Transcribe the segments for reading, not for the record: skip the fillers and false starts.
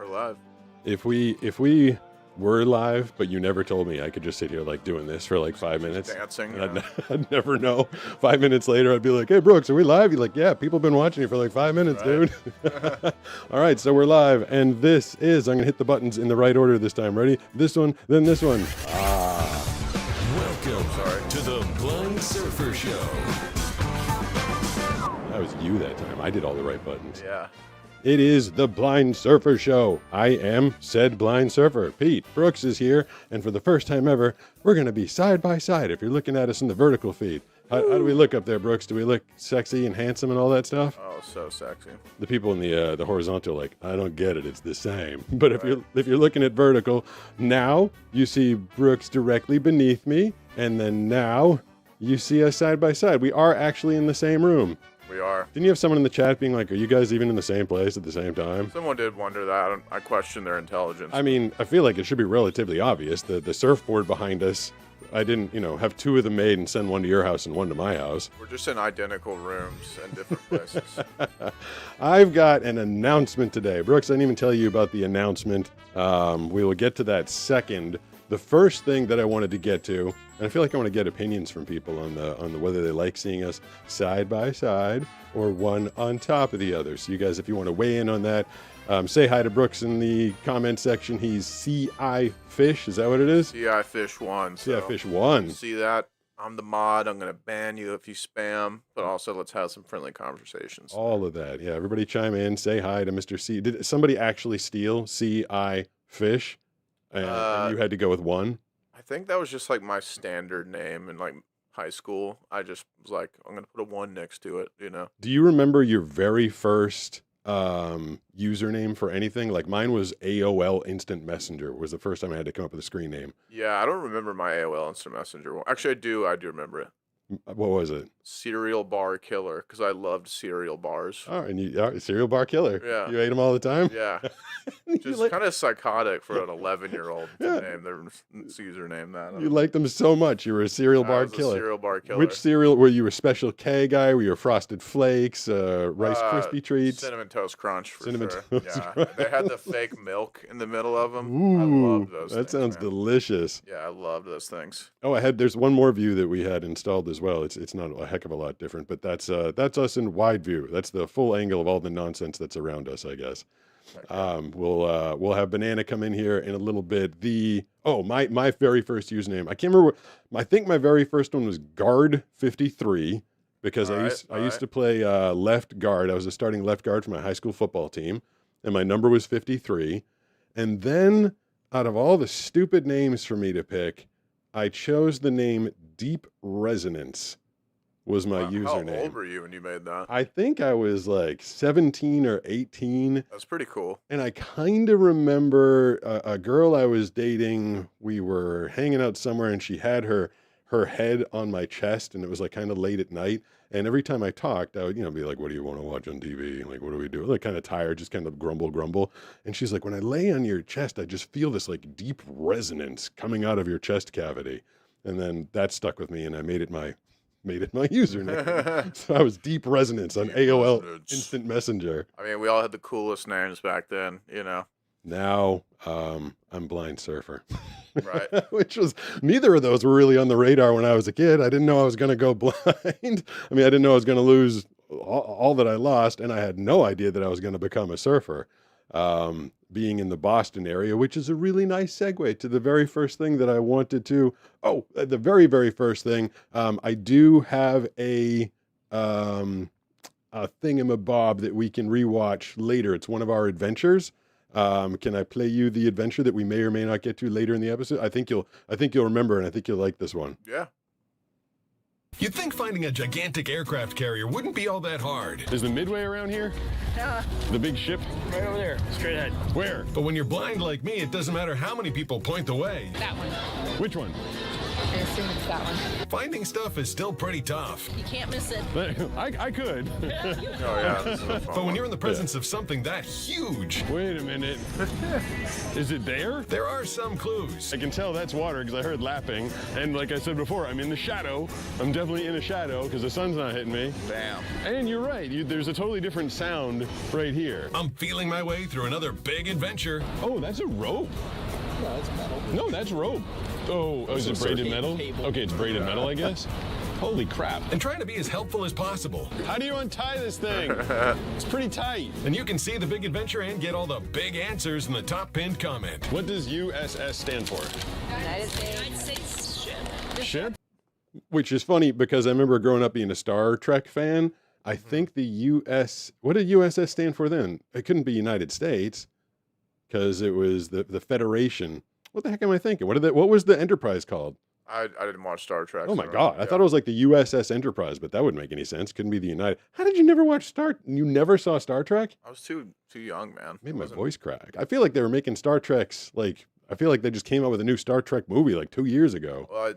We're live. If we were live, but you never told me, I could just sit here like doing this for like 5 minutes. Dancing. And I'd never know. 5 minutes later, I'd be like, hey, Brooks, are we live? You're like, yeah, people have been watching you for like 5 minutes, Right. dude. All right, so we're live. And this is, I'm going to hit the buttons in the right order this time. Ready? This one, then this one. Welcome to the Blind Surfer Show. That was you that time. I did all the right buttons. Yeah. It is the Blind Surfer Show. I am said blind surfer. Pete Brooks is here, and for the first time ever, we're going to be side by side if you're looking at us in the vertical feed. How do we look up there, Brooks? Do we look sexy and handsome and all that stuff? Oh, so sexy. The people in the horizontal, like, I don't get it. It's the same. But if you're looking at vertical, now you see Brooks directly beneath me, and then now you see us side by side. We are actually in the same room. We are. Didn't you have someone in the chat being like, are you guys even in the same place at the same time? Someone did wonder that. I question their intelligence. I mean, I feel like it should be relatively obvious. The surfboard behind us, I didn't, have two of them made and send one to your house and one to my house. We're just in identical rooms and different places. I've got an announcement today. Brooks, I didn't even tell you about the announcement. We will get to that second. The first thing that I wanted to get to, and I feel like I want to get opinions from people on the whether they like seeing us side by side or one on top of the other. So you guys, if you want to weigh in on that, say hi to Brooks in the comment section. He's CI Fish. Is that what it is? CI Fish 1. CI Fish 1. See that? I'm the mod. I'm going to ban you if you spam. But also, let's have some friendly conversations. All of that. Yeah, everybody chime in. Say hi to Mr. C. Did somebody actually steal CI Fish? And you had to go with one? I think that was just like my standard name in like high school. I just was like, I'm going to put a 1 next to it, Do you remember your very first username for anything? Like mine was AOL Instant Messenger was the first time I had to come up with a screen name. Yeah, I don't remember my AOL Instant Messenger one. Actually, I do remember it. What was it? Cereal bar killer, because I loved cereal bars. Oh, and you cereal bar killer. Yeah. You ate them all the time? Yeah. You Just like- kind of psychotic for an 11-year-old to Yeah. name their username that. You liked them so much. You were a cereal I bar was a killer. cereal bar killer. Which cereal were you? A Special K guy? Were you a Frosted Flakes, Rice Krispie treats? Cinnamon Toast Crunch for Cinnamon sure. Toast Yeah. They had the fake milk in the middle of them. I Ooh, loved those that things, sounds man. delicious. Yeah, I loved those things. Oh, there's one more view that we had installed as well. It's not a heck of a lot different, but that's us in wide view. That's the full angle of all the nonsense that's around us, I guess. We'll have Banana come in here in a little bit. My very first username. I can't remember. I think my very first one was Guard 53 because I used to play left guard. I was a starting left guard for my high school football team, and my number was 53. And then out of all the stupid names for me to pick, I chose the name Deep Resonance was my username. How old were you when you made that? I think I was like 17 or 18. That's pretty cool. And I kind of remember a girl I was dating. We were hanging out somewhere and she had her head on my chest and it was like kind of late at night. And every time I talked, I would, be like, what do you want to watch on TV? Like, what do we do? Like kind of tired, just kind of grumble. And she's like, when I lay on your chest, I just feel this like deep resonance coming out of your chest cavity. And then that stuck with me and I made it my username. So I was Deep Resonance on AOL Resonance. Instant Messenger. I mean, we all had the coolest names back then, Now I'm Blind Surfer. Right. Which was, neither of those were really on the radar when I was a kid. I didn't know I was going to go blind. I didn't know I was going to lose all that I lost, and I had no idea that I was going to become a surfer. Being in the Boston area, which is a really nice segue to the very first thing that I wanted to. Oh, the very, very first thing. I do have a thingamabob that we can rewatch later. It's one of our adventures. Can I play you the adventure that we may or may not get to later in the episode? I think you'll remember, and I think you'll like this one. Yeah. You'd think finding a gigantic aircraft carrier wouldn't be all that hard. Is the Midway around here? Yeah, The big ship? right over there, straight ahead. Where? But when you're blind like me, it doesn't matter how many people point the way. That one. Which one? Okay, assume it's that one. Finding stuff is still pretty tough. You can't miss it. I could. Oh yeah, this is a fun But when one. you're in the presence of something that huge, Wait a minute. Is it there? there are some clues. I can tell that's water because I heard lapping. And like I said before, I'm in the shadow. I'm definitely in a shadow because the sun's not hitting me. Bam. And you're right. There's a totally different sound right here. I'm feeling my way through another big adventure. Oh, that's a rope. No, that's metal. No, that's rope. Oh, is it braided metal? Okay, it's braided metal, I guess. Holy crap. And trying to be as helpful as possible. How do you untie this thing? It's pretty tight. And you can see the big adventure and get all the big answers in the top pinned comment. What does USS stand for? United States ship. Ship? Which is funny because I remember growing up being a Star Trek fan. I think the what did USS stand for then? It couldn't be United States because it was the Federation. What the heck am I thinking? What was the Enterprise called? I didn't watch Star Trek. Oh my so, God. I yeah. thought it was like the USS Enterprise, but that wouldn't make any sense. Couldn't be the United. How did you never watch you never saw Star Trek? I was too young, man. Made I my wasn't- voice crack. I feel like they were making Star Treks I feel like they just came out with a new Star Trek movie like 2 years ago. Well,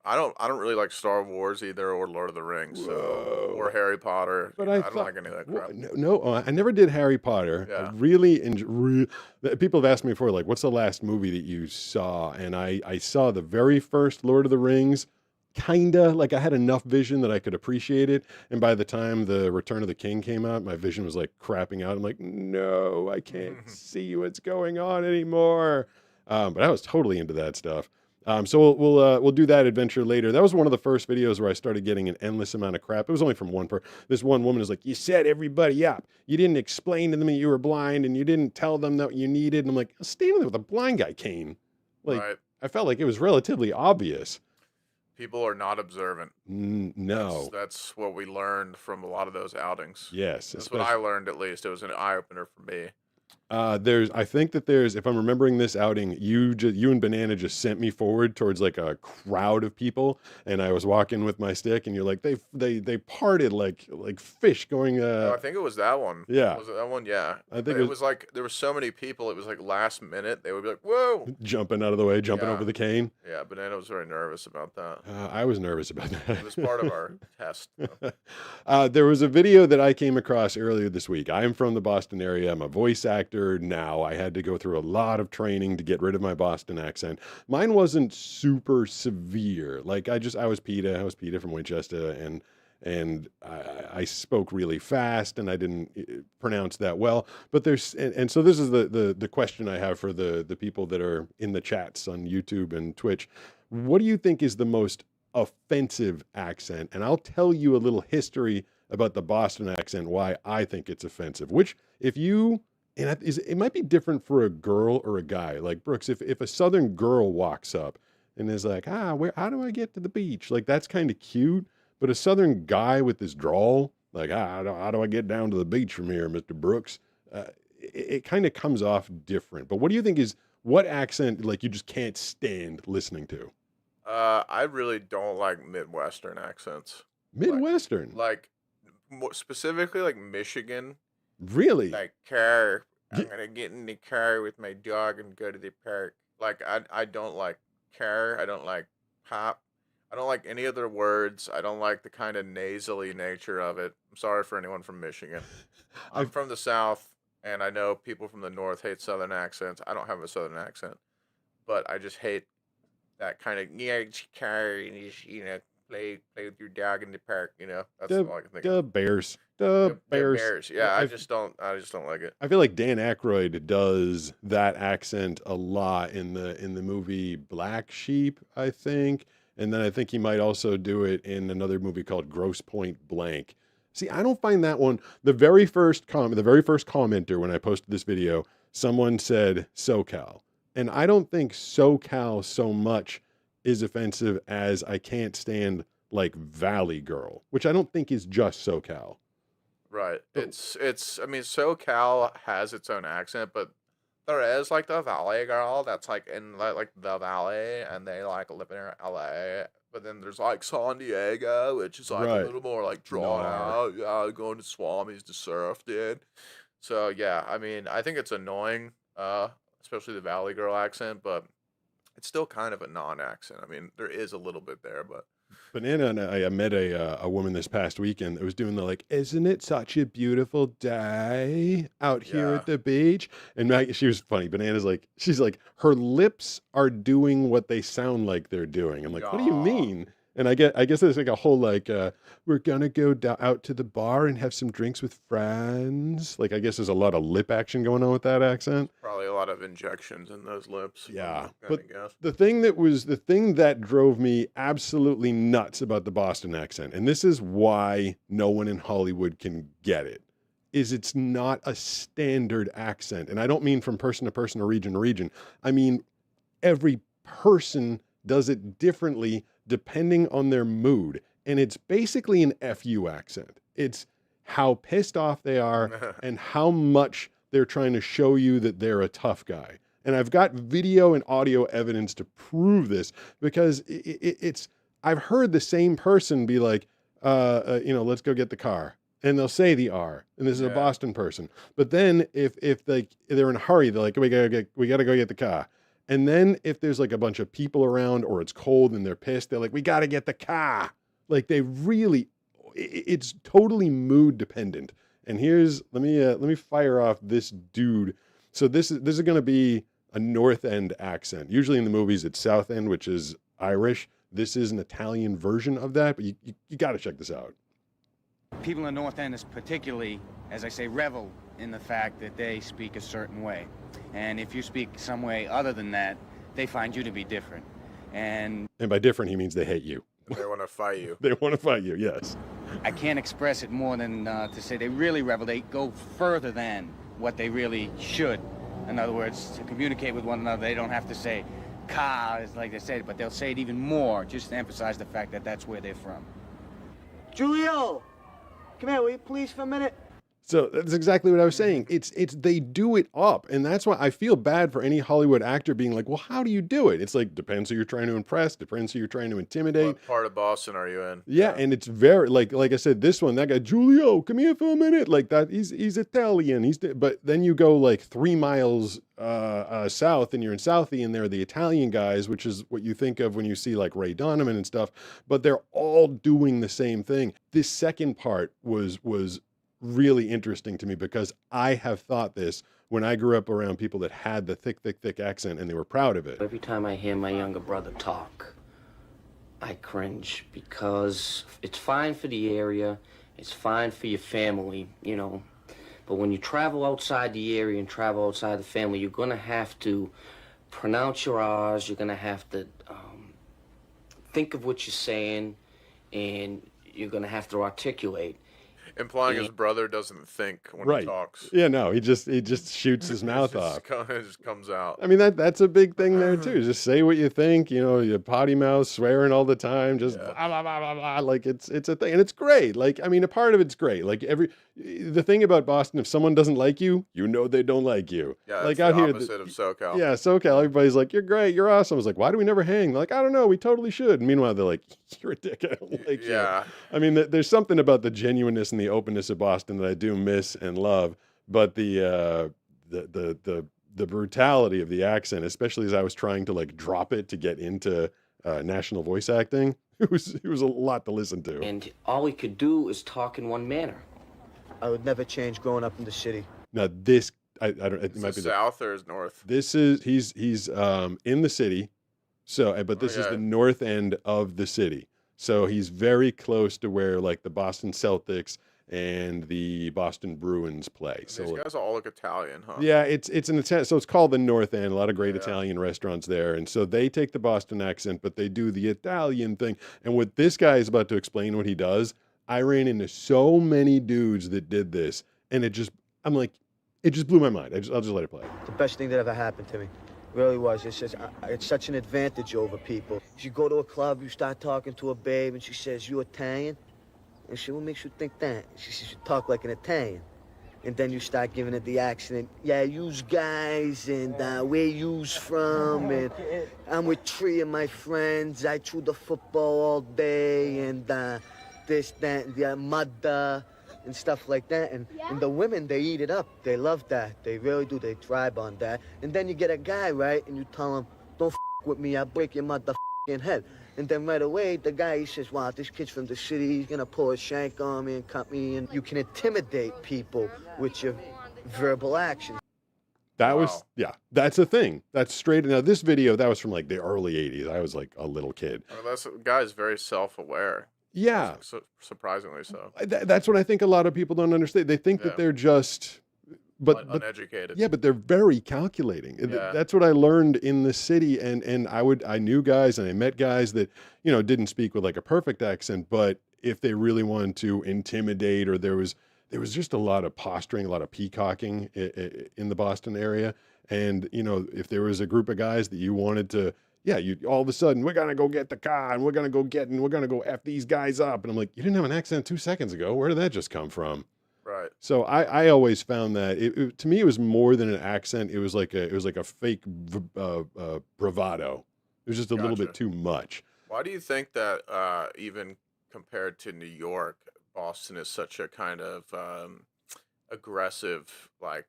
I don't really like Star Wars either, or Lord of the Rings, or Harry Potter. But I I don't thought, like any of that Well, crap. no, I never did Harry Potter. Yeah. I really enjoy. People have asked me before, like, what's the last movie that you saw? And I saw the very first Lord of the Rings. Kinda like I had enough vision that I could appreciate it. And by the time the Return of the King came out, my vision was like crapping out. I'm like, no, I can't see what's going on anymore. But I was totally into that stuff. So we'll do that adventure later. That was one of the first videos where I started getting an endless amount of crap. It was only from one person. This one woman is like, you set everybody up. You didn't explain to them that you were blind, and you didn't tell them that you needed. And I'm like, I was standing there with a blind guy cane. Like, Right. I felt like it was relatively obvious. People are not observant. No. That's what we learned from a lot of those outings. Yes. That's what I learned, at least. It was an eye opener for me. I think that if I'm remembering this outing, you and Banana just sent me forward towards like a crowd of people, and I was walking with my stick, and you're like, they parted like fish going. I think it was that one. yeah. Was it that one? Yeah. I think it was like there were so many people. It was like last minute. They would be like, "Whoa!" Jumping out of the way, jumping Yeah. over the cane. Yeah, Banana was very nervous about that. I was nervous about that. It was part of our test. There was a video that I came across earlier this week. I'm from the Boston area. I'm a voice actor now. I had to go through a lot of training to get rid of my Boston accent. Mine wasn't super severe. Like I was PETA. I was PETA from Winchester, and I spoke really fast, and I didn't pronounce that well. But so this is the question I have for the people that are in the chats on YouTube and Twitch. What do you think is the most offensive accent? And I'll tell you a little history about the Boston accent, why I think it's offensive. Which, it might be different for a girl or a guy. Like Brooks, if a Southern girl walks up and is like, how do I get to the beach? Like that's kind of cute. But a Southern guy with this drawl, like, how do I get down to the beach from here, Mr. Brooks? It kind of comes off different. But what do you think what accent like you just can't stand listening to? I really don't like Midwestern accents. Midwestern, Like more specifically, like Michigan. really? Like car. I'm gonna get in the car with my dog and go to the park. Like I don't like car. I don't like pop. I don't like any other words. I don't like the kind of nasally nature of it. I'm sorry for anyone from Michigan. I'm from the South, and I know people from the North hate Southern accents. I don't have a Southern accent, but I just hate that kind of car and play with your dog in the park. That's all I can think of. The Bears. The Bears. Yeah, I I just don't like it. I feel like Dan Aykroyd does that accent a lot in the movie Black Sheep, I think. And then I think he might also do it in another movie called Grosse Point Blank. See, I don't find that one. The very first commenter when I posted this video, someone said SoCal. And I don't think SoCal so much is offensive as I can't stand like Valley Girl, which I don't think is just SoCal. Right. Oh. I mean, SoCal has its own accent, but there is like the Valley Girl that's like in like the Valley, and they like live in LA. But then there's like San Diego, which is like Right. a little more like drawn Nar. out. Yeah, going to Swami's to surf, dude. So yeah, I mean, I think it's annoying, especially the Valley Girl accent, but It's still kind of a non-accent. I mean, there is a little bit there, but Banana and I met a woman this past weekend that was doing the like, isn't it such a beautiful day out here yeah. at the beach? And she was funny. Banana's like, she's like, her lips are doing what they sound like they're doing. I'm like, what do you Aw. mean? And I guess there's like a whole like, we're gonna go out to the bar and have some drinks with friends. Like, I guess there's a lot of lip action going on with that accent. Probably a lot of injections in those lips. Yeah, I but guess. the thing that drove me absolutely nuts about the Boston accent, and this is why no one in Hollywood can get it, is it's not a standard accent. And I don't mean from person to person or region to region. I mean, every person does it differently depending on their mood. And it's basically an FU accent. It's how pissed off they are and how much they're trying to show you that they're a tough guy. And I've got video and audio evidence to prove this because it's, I've heard the same person be like, let's go get the car. And they'll say the R, and this is a Boston person. But then if they're in a hurry, they're like, we gotta go get the car. And then if there's like a bunch of people around or it's cold and they're pissed, they're like, we got to get the car. Like they really, it's totally mood dependent. And let me fire off this dude. So this is going to be a North End accent. Usually in the movies, it's South End, which is Irish. This is an Italian version of that, but you got to check this out. People in North End is particularly, as I say, revel in the fact that they speak a certain way. And if you speak some way other than that, they find you to be different. And by different, he means they hate you. They want to fight you. They want to fight you, yes. I can't express it more than to say they really revel. They go further than what they really should. In other words, to communicate with one another, they don't have to say "ka," is like they said, but they'll say it even more, just to emphasize the fact that that's where they're from. Julio, come here, will you please for a minute? So that's exactly what I was saying. It's they do it up. And that's why I feel bad for any Hollywood actor being like, well, how do you do it? It's like, depends who you're trying to impress, depends who you're trying to intimidate. What part of Boston are you in? Yeah, and it's very like I said, this one, that guy, Julio, come here for a minute. Like that, he's Italian. But then you go like 3 miles south and you're in Southie and they're the Italian guys, which is what you think of when you see like Ray Donovan and stuff, but they're all doing the same thing. This second part was really interesting to me because I have thought this when I grew up around people that had the thick accent and they were proud of it. Every time I hear my younger brother talk, I cringe because it's fine for the area, it's fine for your family, you know, but when you travel outside the area and travel outside the family, you're going to have to pronounce your R's, you're going to have to think of what you're saying, and you're going to have to articulate. Implying his brother doesn't think when Right. he talks. Yeah, no, he just shoots his mouth off. It just comes out. I mean, that's a big thing there too. Just say what you think, you know, you potty mouth, swearing all the time, just blah, blah, blah, blah, blah. Like it's a thing. And it's great. Like, I mean, a part of it's great. Like the thing about Boston, if someone doesn't like you, you know they don't like you. Yeah, like it's out the here, opposite of SoCal. Yeah, SoCal, everybody's like, you're great, you're awesome. I was like, why do we never hang? They're like, I don't know, we totally should. And meanwhile, they're like, you're a dick, I don't like you. I mean, there's something about the genuineness and the openness of Boston that I do miss and love, but the brutality of the accent, especially as I was trying to like drop it to get into national voice acting, it was a lot to listen to. And all we could do is talk in one manner. I would never change growing up in the city. Now this, I don't. It Is might it be south or is north? This is he's in the city, so but this is the north end of the city. So he's very close to where like the Boston Celtics and the Boston Bruins play. And So these guys all look Italian, huh? yeah, it's an Italian. So it's called the North End. A lot of great Italian restaurants there, and so they take the Boston accent, but they do the Italian thing. And what this guy is about to explain, what he does, I ran into so many dudes that did this, and it just blew my mind. I'll just let it play. The best thing that ever happened to me. Really was. It's just, it's such an advantage over people. If you go to a club, you start talking to a babe, and she says, "You Italian?" And she, "What makes you think that?" She says, "You talk like an Italian." And then you start giving it the accent. "Yeah, you's guys, and where you's from, and I'm with 3 of my friends. I chew the football all day, and this, that, and the mother." And stuff like that, and the women, they eat it up. They love that. They really do. They thrive on that. And then you get a guy, right, and you tell him, "Don't with me, I'll break your motherfucking head. And then right away, the guy, he says, wow, this kid's from the city, he's gonna pull a shank on me and cut me. And you can intimidate people with your verbal actions. That Wow. was, yeah, that's a thing. That's straight. Now, this video, that was from like the early 80s. I was like a little kid. I mean, the guy's very self-aware. Yeah. Surprisingly so. That's what I think a lot of people don't understand. They think Yeah. that they're just, but Uneducated. yeah, but they're very calculating. Yeah. That's what I learned in the city. And I knew guys and I met guys that, you know, didn't speak with like a perfect accent, but if they really wanted to intimidate, or there was just a lot of posturing, a lot of peacocking in the Boston area. And, you know, if there was a group of guys that you wanted to, yeah, you all of a sudden, we're going to go get the car and we're going to go F these guys up. And I'm like, you didn't have an accent 2 seconds ago. Where did that just come from? Right. So I always found that to me, it was more than an accent. It was like a fake bravado. It was just a little Gotcha. bit too much. Why do you think that even compared to New York, Boston is such a kind of aggressive, like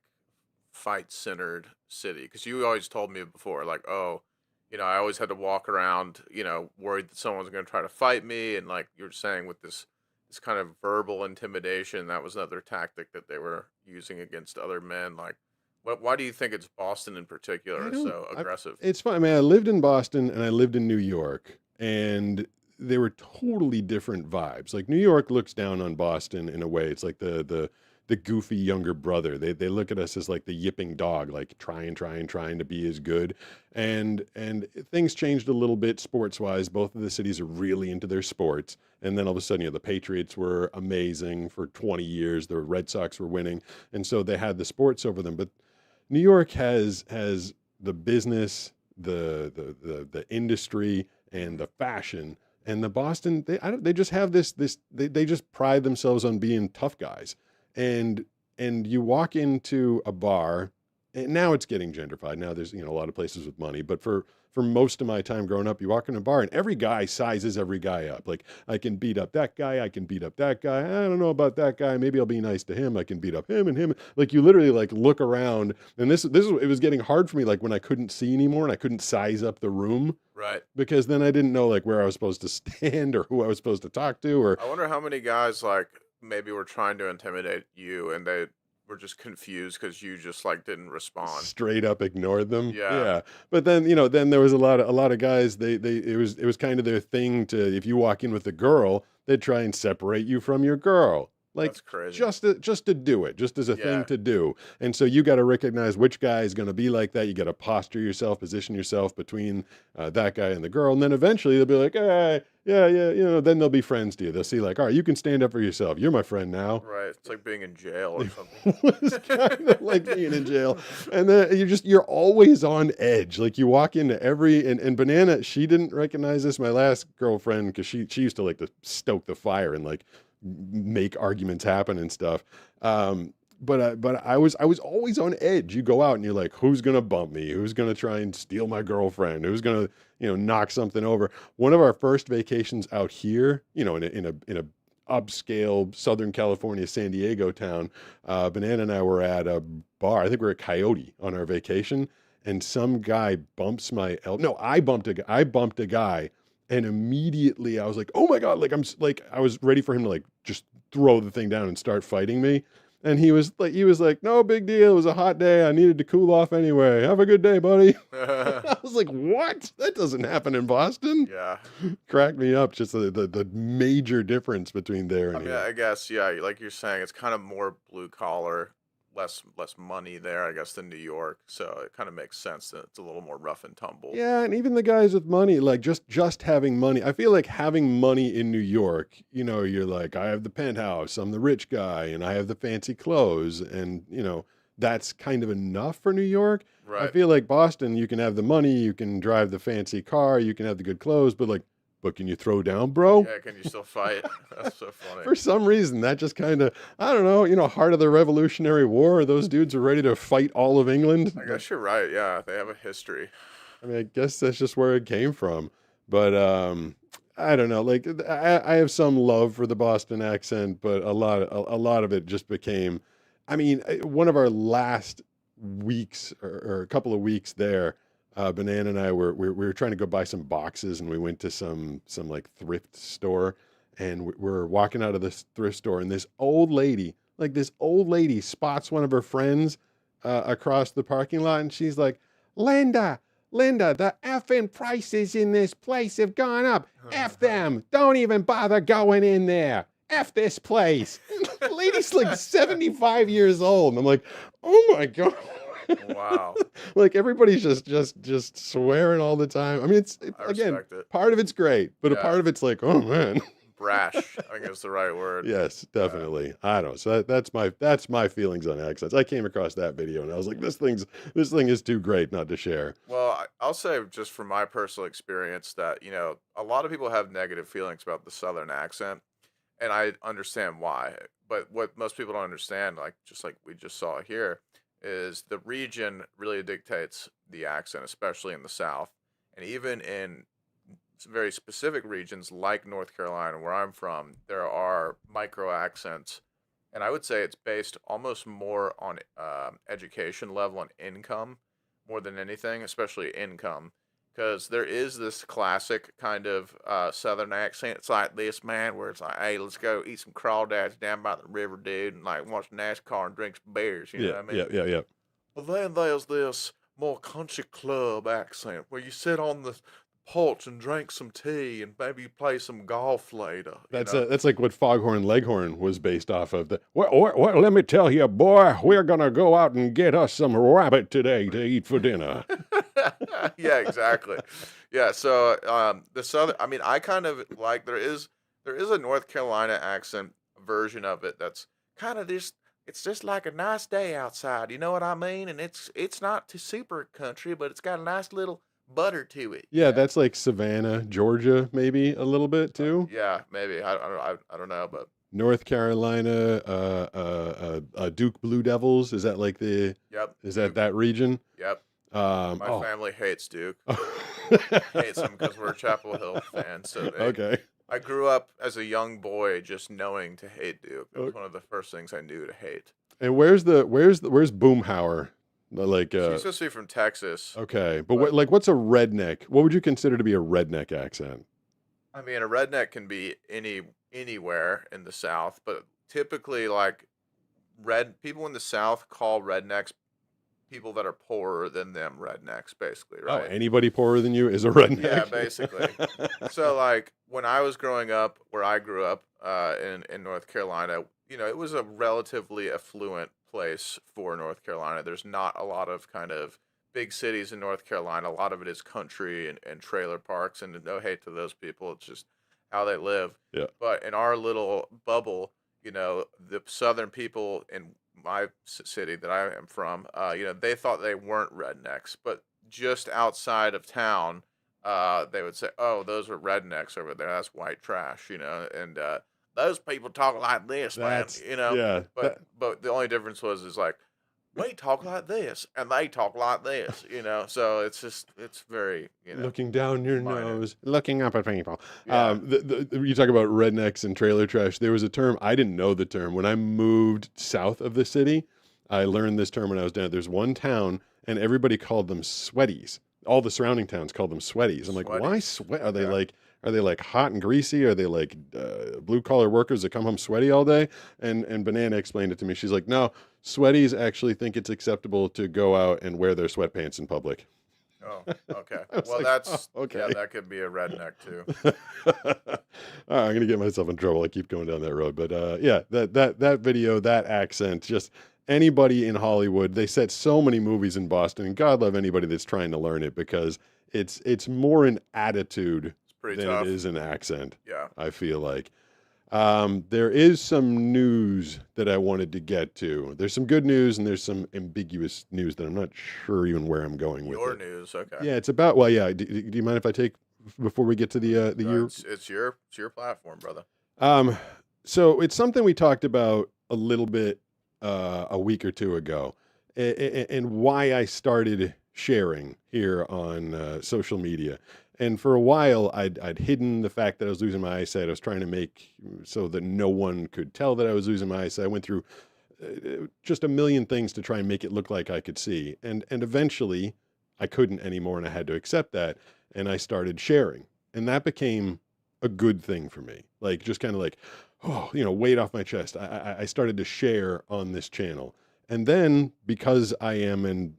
fight-centered city? Because you always told me before, like, oh, you know, I always had to walk around, you know, worried that someone's going to try to fight me, and like you were saying, with this kind of verbal intimidation, that was another tactic that they were using against other men. Like, why do you think it's Boston in particular is so aggressive? It's fun. I mean, I lived in Boston and I lived in New York, and they were totally different vibes. Like, New York looks down on Boston in a way. It's like the goofy younger brother. They look at us as like the yipping dog, like trying to be as good. And things changed a little bit sports wise. Both of the cities are really into their sports. And then all of a sudden, you know, the Patriots were amazing for 20 years. The Red Sox were winning. And so they had the sports over them. But New York has the business, the industry, and the fashion. And the Boston, they just have this they just pride themselves on being tough guys. And you walk into a bar, and now it's getting gentrified. Now there's, you know, a lot of places with money, but for most of my time growing up, you walk in a bar and every guy sizes every guy up. Like, I can beat up that guy, I can beat up that guy. I don't know about that guy. Maybe I'll be nice to him. I can beat up him and him. Like, you literally like look around, and this it was getting hard for me, like when I couldn't see anymore and I couldn't size up the room. Right. Because then I didn't know like where I was supposed to stand or who I was supposed to talk to, or I wonder how many guys like maybe were trying to intimidate you and they were just confused because you just like didn't respond. straight up ignored them. Yeah. But then, you know, then there was a lot of guys, it was kind of their thing to, if you walk in with a girl, they'd try and separate you from your girl. Like, That's crazy. just to do it, just as a thing Yeah. to do. And so you got to recognize which guy is going to be like that. You got to posture yourself, position yourself between that guy and the girl. And then eventually they'll be like, hey, yeah, you know, then they'll be friends to you. They'll see like, all right, you can stand up for yourself. You're my friend now. Right. It's like being in jail or something. It's kind of like being in jail. And then you're always on edge. Like, you walk into and Banana, she didn't recognize this, my last girlfriend, because she used to like to stoke the fire and like make arguments happen and stuff. But I was always on edge. You go out and you're like, who's gonna bump me? Who's gonna try and steal my girlfriend? Who's gonna, you know, knock something over? One of our first vacations out here, you know, in a upscale Southern California, San Diego town, Banana and I were at a bar. I think we were at Coyote on our vacation, and some guy bumps my elbow. No, I bumped a guy. And immediately I was like, oh my God, I was ready for him to like just throw the thing down and start fighting me. And he was like, no big deal. It was a hot day. I needed to cool off anyway. Have a good day, buddy. I was like, what? That doesn't happen in Boston. Yeah. Cracked me up. Just the major difference between there and I mean, here. I guess, yeah, like you're saying, it's kind of more blue collar, less money there, I guess, than New York. So it kind of makes sense that it's a little more rough and tumble. Yeah, and even the guys with money, like just having money. I feel like having money in New York, you know, you're like, I have the penthouse, I'm the rich guy, and I have the fancy clothes, and you know, that's kind of enough for New York. I Right. feel like Boston, you can have the money, you can drive the fancy car, you can have the good clothes, but can you throw down, bro? Yeah, can you still fight? That's so funny. For some reason, that just kind of, I don't know, you know, heart of the Revolutionary War, those dudes are ready to fight all of England. I guess you're right. Yeah, they have a history. I mean, I guess that's just where it came from. But I don't know. Like, I have some love for the Boston accent, but a lot of it just became. I mean, one of our last weeks or a couple of weeks there, Banana and I we were trying to go buy some boxes, and we went to some like thrift store, and we're walking out of this thrift store, and this old lady spots one of her friends across the parking lot, and she's like, Linda, the effing prices in this place have gone up. F them. Don't even bother going in there. F this place. The lady's like 75 years old. And I'm like, oh my God. Wow. Like everybody's just swearing all the time. I mean, I again, respect it. part of it's great, but a Yeah. part of it's like, oh man. Brash, I think is the right word. Yes, definitely. I don't know. So that's my feelings on accents. I came across that video and I was like, this thing is too great not to share. Well, I'll say just from my personal experience that, a lot of people have negative feelings about the Southern accent, and I understand why. But what most people don't understand, just like we just saw here, is the region really dictates the accent, especially in the South. And even in very specific regions like North Carolina, where I'm from, there are micro accents. And I would say it's based almost more on education level and income more than anything, especially income. Because there is this classic kind of Southern accent. It's like this, man, where it's like, hey, let's go eat some crawdads down by the river, dude, and like watch NASCAR and drink some beers. You know what I mean? Yeah. But then there's this more country club accent where you sit on the porch and drink some tea and maybe play some golf later. That's like what Foghorn Leghorn was based off of. Well, let me tell you, boy, we're gonna go out and get us some rabbit today to eat for dinner. Yeah, exactly. Yeah, so the Southern, I mean, I kind of like there is a North Carolina accent version of it that's kind of this. It's just like a nice day outside. You know what I mean? And it's not too super country, but it's got a nice little butter to it. Yeah, that's like Savannah, Georgia, maybe a little bit too. Yeah, maybe. I don't know, but North Carolina, Duke Blue Devils. Is that like yep. is that region? Yep. My family hates Duke. Hates them because we're Chapel Hill fans. So Okay. I grew up as a young boy just knowing to hate Duke. It was one of the first things I knew to hate. And where's Boomhauer? Like She's supposed to be from Texas. okay, but what's a redneck? What would you consider to be a redneck accent? I mean, a redneck can be anywhere in the South, but typically, like, people in the South call rednecks people that are poorer than them rednecks, basically, Oh, right? anybody poorer than you is a redneck. Yeah, basically. So, like, when I was growing up, where I grew up in North Carolina, it was a relatively affluent place for North Carolina. There's not a lot of kind of big cities in North Carolina. A lot of it is country and trailer parks, and no hate to those people. It's just how they live. Yeah. But in our little bubble, the Southern people in my city that I am from, they thought they weren't rednecks, but just outside of town, they would say, "Oh, those are rednecks over there. That's white trash," and those people talk like this, man. Yeah. But the only difference is like we talk like this and they talk like this, So it's very, Looking down your minor. nose, looking up at people. Yeah. You talk about rednecks and trailer trash. There was a term, I didn't know the term. When I moved south of the city, I learned this term when I was down. There's one town, and everybody called them sweaties. All the surrounding towns called them sweaties. I'm like, why sweat? Are they Yeah. are they like hot and greasy? Are they like blue collar workers that come home sweaty all day? And Banana explained it to me. She's like, no, sweaties actually think it's acceptable to go out and wear their sweatpants in public. Oh, okay. I was Well, like, that's "Oh, okay." Yeah, that could be a redneck too. All right, I'm gonna get myself in trouble. I keep going down that road, but yeah, that video, that accent, just anybody in Hollywood. They set so many movies in Boston, and God love anybody that's trying to learn it because it's more an attitude It's pretty than tough. it is an accent. Yeah. I feel like. There is some news that I wanted to get to. There's some good news and there's some ambiguous news that I'm not sure even where I'm going with Your it. news, okay. Yeah, it's about, well, yeah. Do you mind if I take before we get to the year? It's your platform, brother. So it's something we talked about a little bit a week or two ago, and why I started sharing here on social media. And for a while, I'd hidden the fact that I was losing my eyesight. I was trying to make so that no one could tell that I was losing my eyesight. I went through just a million things to try and make it look like I could see. And eventually, I couldn't anymore, and I had to accept that. And I started sharing, and that became a good thing for me. Like, just kind of like, oh, weight off my chest. I started to share on this channel. And then, because I am an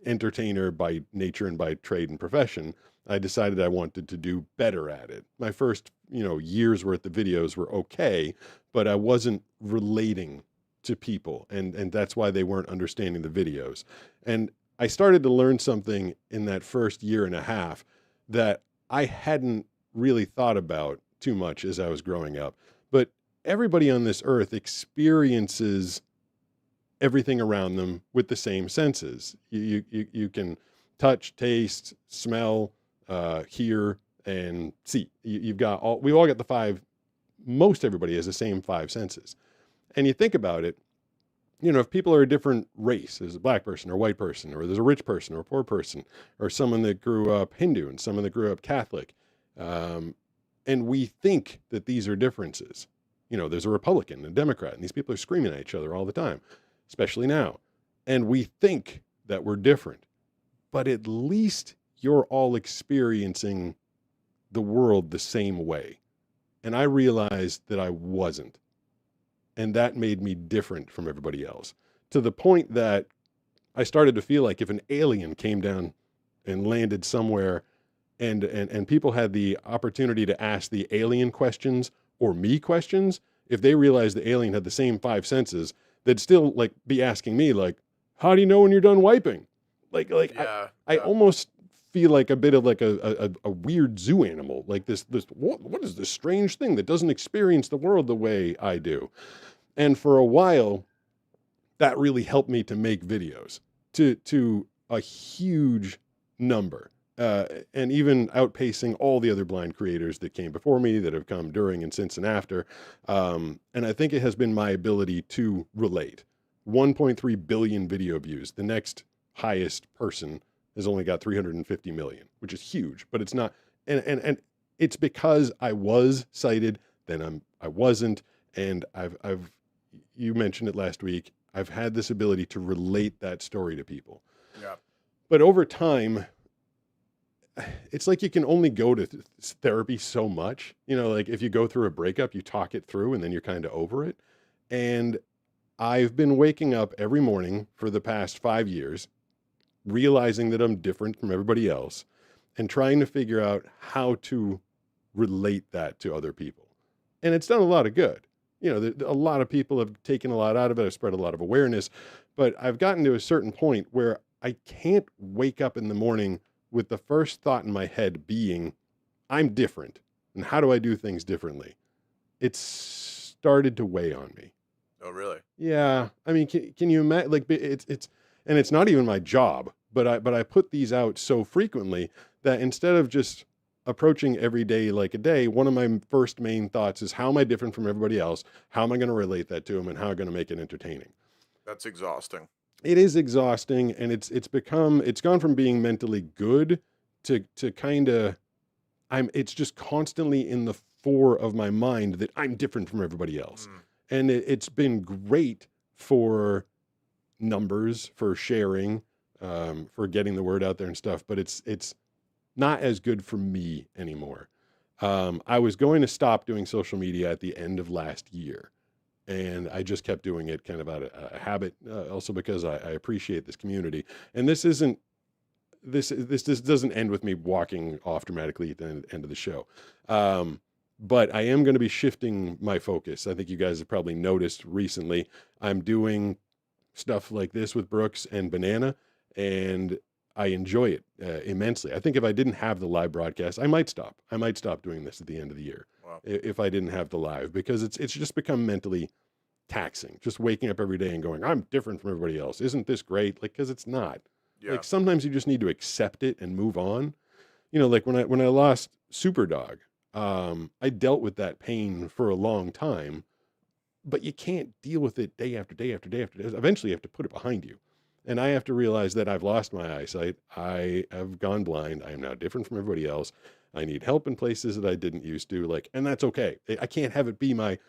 entertainer by nature and by trade and profession, I decided I wanted to do better at it. My first, year's worth of videos were okay, but I wasn't relating to people, and that's why they weren't understanding the videos. And I started to learn something in that first year and a half that I hadn't really thought about too much as I was growing up. But everybody on this earth experiences everything around them with the same senses. You can touch, taste, smell, hear, and see. We've all got the five. Most everybody has the same five senses. And you think about it, if people are a different race, there's a black person or a white person, or there's a rich person or a poor person, or someone that grew up Hindu and someone that grew up Catholic, and we think that these are differences. There's a Republican and a Democrat, and these people are screaming at each other all the time, especially now. And we think that we're different, but at least you're all experiencing the world the same way. And I realized that I wasn't. And that made me different from everybody else, to the point that I started to feel like if an alien came down and landed somewhere, and people had the opportunity to ask the alien questions or me questions, if they realized the alien had the same five senses, they'd still like be asking me like, how do you know when you're done wiping? I almost feel like a bit of like a weird zoo animal, like this what is this strange thing that doesn't experience the world the way I do? And for a while, that really helped me to make videos to a huge number, and even outpacing all the other blind creators that came before me, that have come during and since and after. And I think it has been my ability to relate. 1.3 billion video views. The next highest person has only got 350 million, which is huge, but it's not. And it's because I was sighted, then I wasn't. And you mentioned it last week, I've had this ability to relate that story to people. Yeah. But over time, it's like you can only go to therapy so much. Like if you go through a breakup, you talk it through and then you're kind of over it. And I've been waking up every morning for the past 5 years, realizing that I'm different from everybody else and trying to figure out how to relate that to other people. And it's done a lot of good. A lot of people have taken a lot out of it. I've spread a lot of awareness, but I've gotten to a certain point where I can't wake up in the morning with the first thought in my head being, I'm different. And how do I do things differently? It's started to weigh on me. Oh, really? Yeah. I mean, can you imagine, like it's not even my job, but I put these out so frequently that instead of just approaching every day like a day, one of my first main thoughts is, how am I different from everybody else? How am I going to relate that to them, and how am I going to make it entertaining? That's exhausting. It is exhausting, and it's gone from being mentally good to kind of, it's just constantly in the fore of my mind that I'm different from everybody else. And it's been great for numbers, for sharing, for getting the word out there and stuff, but it's not as good for me anymore. I was going to stop doing social media at the end of last year, and I just kept doing it kind of out of a habit, also because I appreciate this community. And this doesn't end with me walking off dramatically at the end of the show. But I am going to be shifting my focus. I think you guys have probably noticed recently, I'm doing stuff like this with Brooks and Banana, and I enjoy it immensely. I think if I didn't have the live broadcast, I might stop. I might stop doing this at the end of the year. Wow. If I didn't have the live, because it's just become mentally taxing. Just waking up every day and going, I'm different from everybody else. Isn't this great? Like, because it's not. Yeah. Like sometimes you just need to accept it and move on. Like when I lost Superdog, I dealt with that pain for a long time, but you can't deal with it day after day after day after day. Eventually you have to put it behind you. And I have to realize that I've lost my eyesight. I have gone blind. I am now different from everybody else. I need help in places that I didn't used to, and that's okay. I can't have it be my,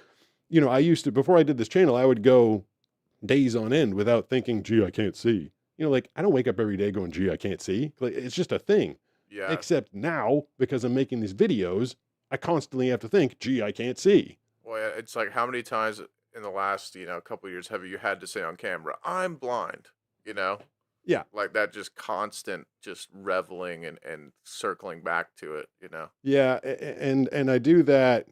I used to, before I did this channel, I would go days on end without thinking, gee, I can't see. You know, like I don't wake up every day going, gee, I can't see. Like it's just a thing. Yeah. Except now, because I'm making these videos, I constantly have to think, gee, I can't see. Well, yeah, it's like how many times in the last, couple of years have you had to say on camera, I'm blind, you know? Yeah. Like that just constant just reveling and circling back to it, you know? Yeah, and I do that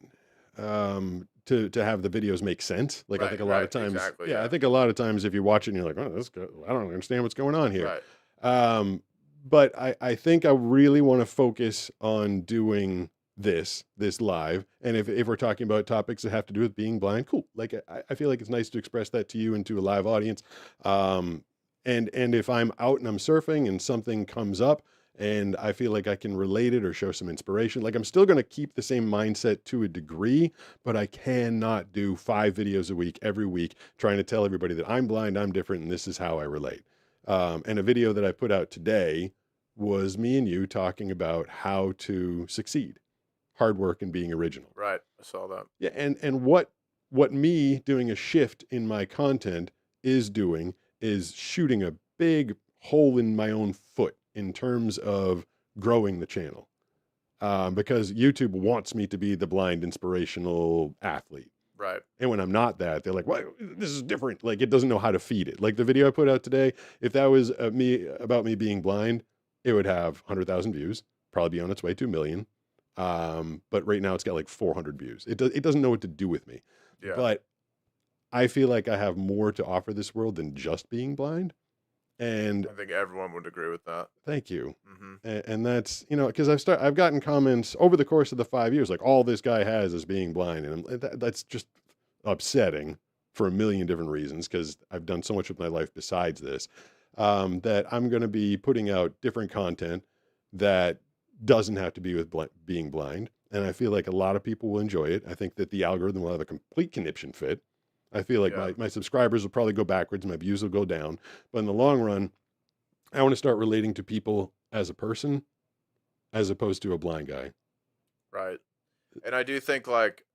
to have the videos make sense. Like I think a lot of times, exactly, yeah, I think a lot of times if you watch it and you're like, oh, that's good. I don't understand what's going on here. Right. But I think I really want to focus on doing this live. And if we're talking about topics that have to do with being blind, cool. Like I feel like it's nice to express that to you and to a live audience. And if I'm out and I'm surfing and something comes up and I feel like I can relate it or show some inspiration, like I'm still going to keep the same mindset to a degree, but I cannot do 5 videos a week, every week, trying to tell everybody that I'm blind, I'm different, and this is how I relate. And a video that I put out today was me and you talking about how to succeed, hard work and being original. Right. I saw that. Yeah. And what me doing a shift in my content is doing is shooting a big hole in my own foot in terms of growing the channel. Because YouTube wants me to be the blind inspirational athlete. Right. And when I'm not that, they're like, "What? This is different." Like it doesn't know how to feed it. Like the video I put out today, if that was about me being blind, it would have 100,000 views, probably be on its way to 1 million. But right now it's got like 400 views. It doesn't know what to do with me. Yeah. But I feel like I have more to offer this world than just being blind. And I think everyone would agree with that. thank you. Hmm. And that's, because I've gotten comments over the course of the 5 years, like all this guy has is being blind. And that's just upsetting for a million different reasons, because I've done so much with my life besides this, that I'm going to be putting out different content that doesn't have to be with being blind. And I feel like a lot of people will enjoy it. I think that the algorithm will have a complete conniption fit. I feel like my subscribers will probably go backwards, my views will go down. But in the long run, I want to start relating to people as a person as opposed to a blind guy. Right. And I do think like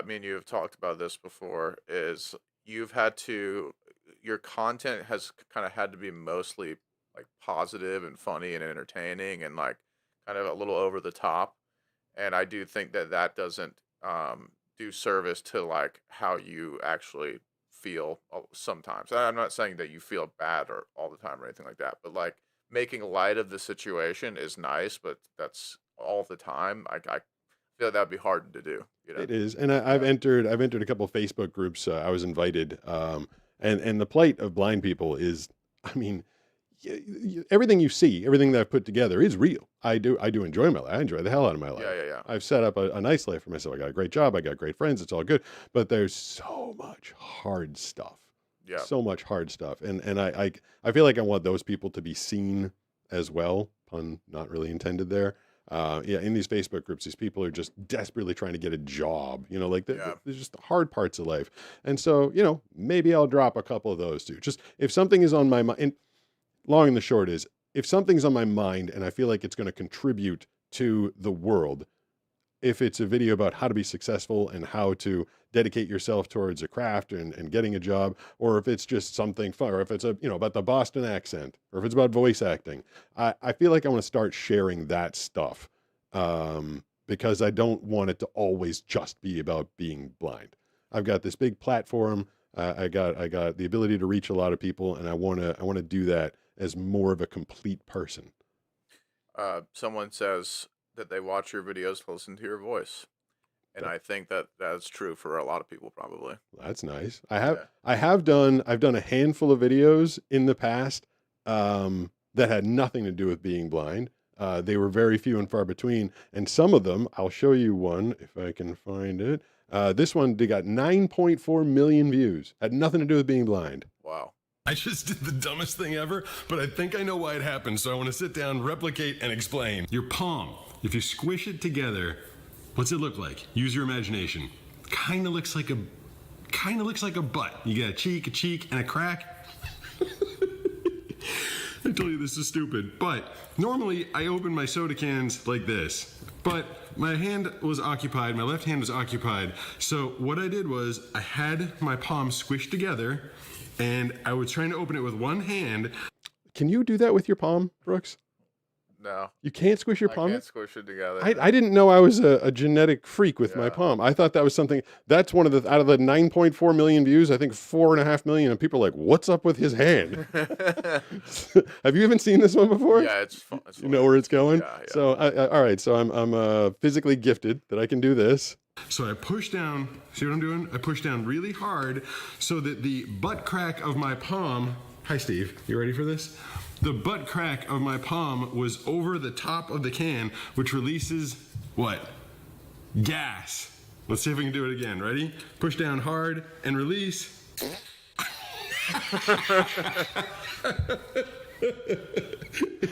me and you have talked about this before, is your content has kind of had to be mostly like positive and funny and entertaining and like kind of a little over the top. And I do think that doesn't do service to like how you actually feel sometimes. And I'm not saying that you feel bad or all the time or anything like that, but like making light of the situation is nice, but that's all the time. I feel like that'd be hard to do. It is, and I've entered a couple of Facebook groups. I was invited, and the plight of blind people is, I mean, everything you see, everything that I've put together is real. I do enjoy my life. I enjoy the hell out of my life. Yeah. I've set up a nice life for myself. I got a great job. I got great friends. It's all good. But there's so much hard stuff. Yeah. So much hard stuff. And I feel like I want those people to be seen as well. Pun not really intended there. In these Facebook groups, these people are just desperately trying to get a job, there's just the hard parts of life. And so, maybe I'll drop a couple of those too. Just if something is on my mind, and long and the short is, if something's on my mind and I feel like it's going to contribute to the world, if it's a video about how to be successful and how to dedicate yourself towards a craft and getting a job, or if it's just something fun, or if it's about the Boston accent, or if it's about voice acting, I feel like I want to start sharing that stuff, because I don't want it to always just be about being blind. I've got this big platform. I got the ability to reach a lot of people, and I want to do that as more of a complete person. Someone says that they watch your videos to listen to your voice. And I think that that's true for a lot of people, probably. That's nice. I've done a handful of videos in the past that had nothing to do with being blind. They were very few and far between. And some of them, I'll show you one if I can find it. This one, they got 9.4 million views. Had nothing to do with being blind. Wow. I just did the dumbest thing ever, but I think I know why it happened, so I want to sit down, replicate, and explain. Your palm, if you squish it together, what's it look like? Use your imagination. Kind of looks like a butt. You got a cheek, and a crack. I told you this is stupid, but normally I open my soda cans like this. But my hand was occupied, my left hand was occupied. So what I did was I had my palm squished together and I was trying to open it with one hand. Can you do that with your palm, Brooks? No, You can't squish your I palm? can't squish it together. I didn't know I was a genetic freak with my Yeah. palm. I thought that was something that's one of the out of the 9.4 million views, I think 4.5 million of people are like, what's up with his hand? Have you even seen this one before? Yeah, it's fun. You know where it's going? Yeah, yeah. So all right, so I'm physically gifted that I can do this. So I push down, see what I'm doing? I push down really hard so that the butt crack of my palm, hi Steve, you ready for this? The butt crack of my palm was over the top of the can, which releases what? Gas. Let's see if we can do it again. Ready? Push down hard and release. Was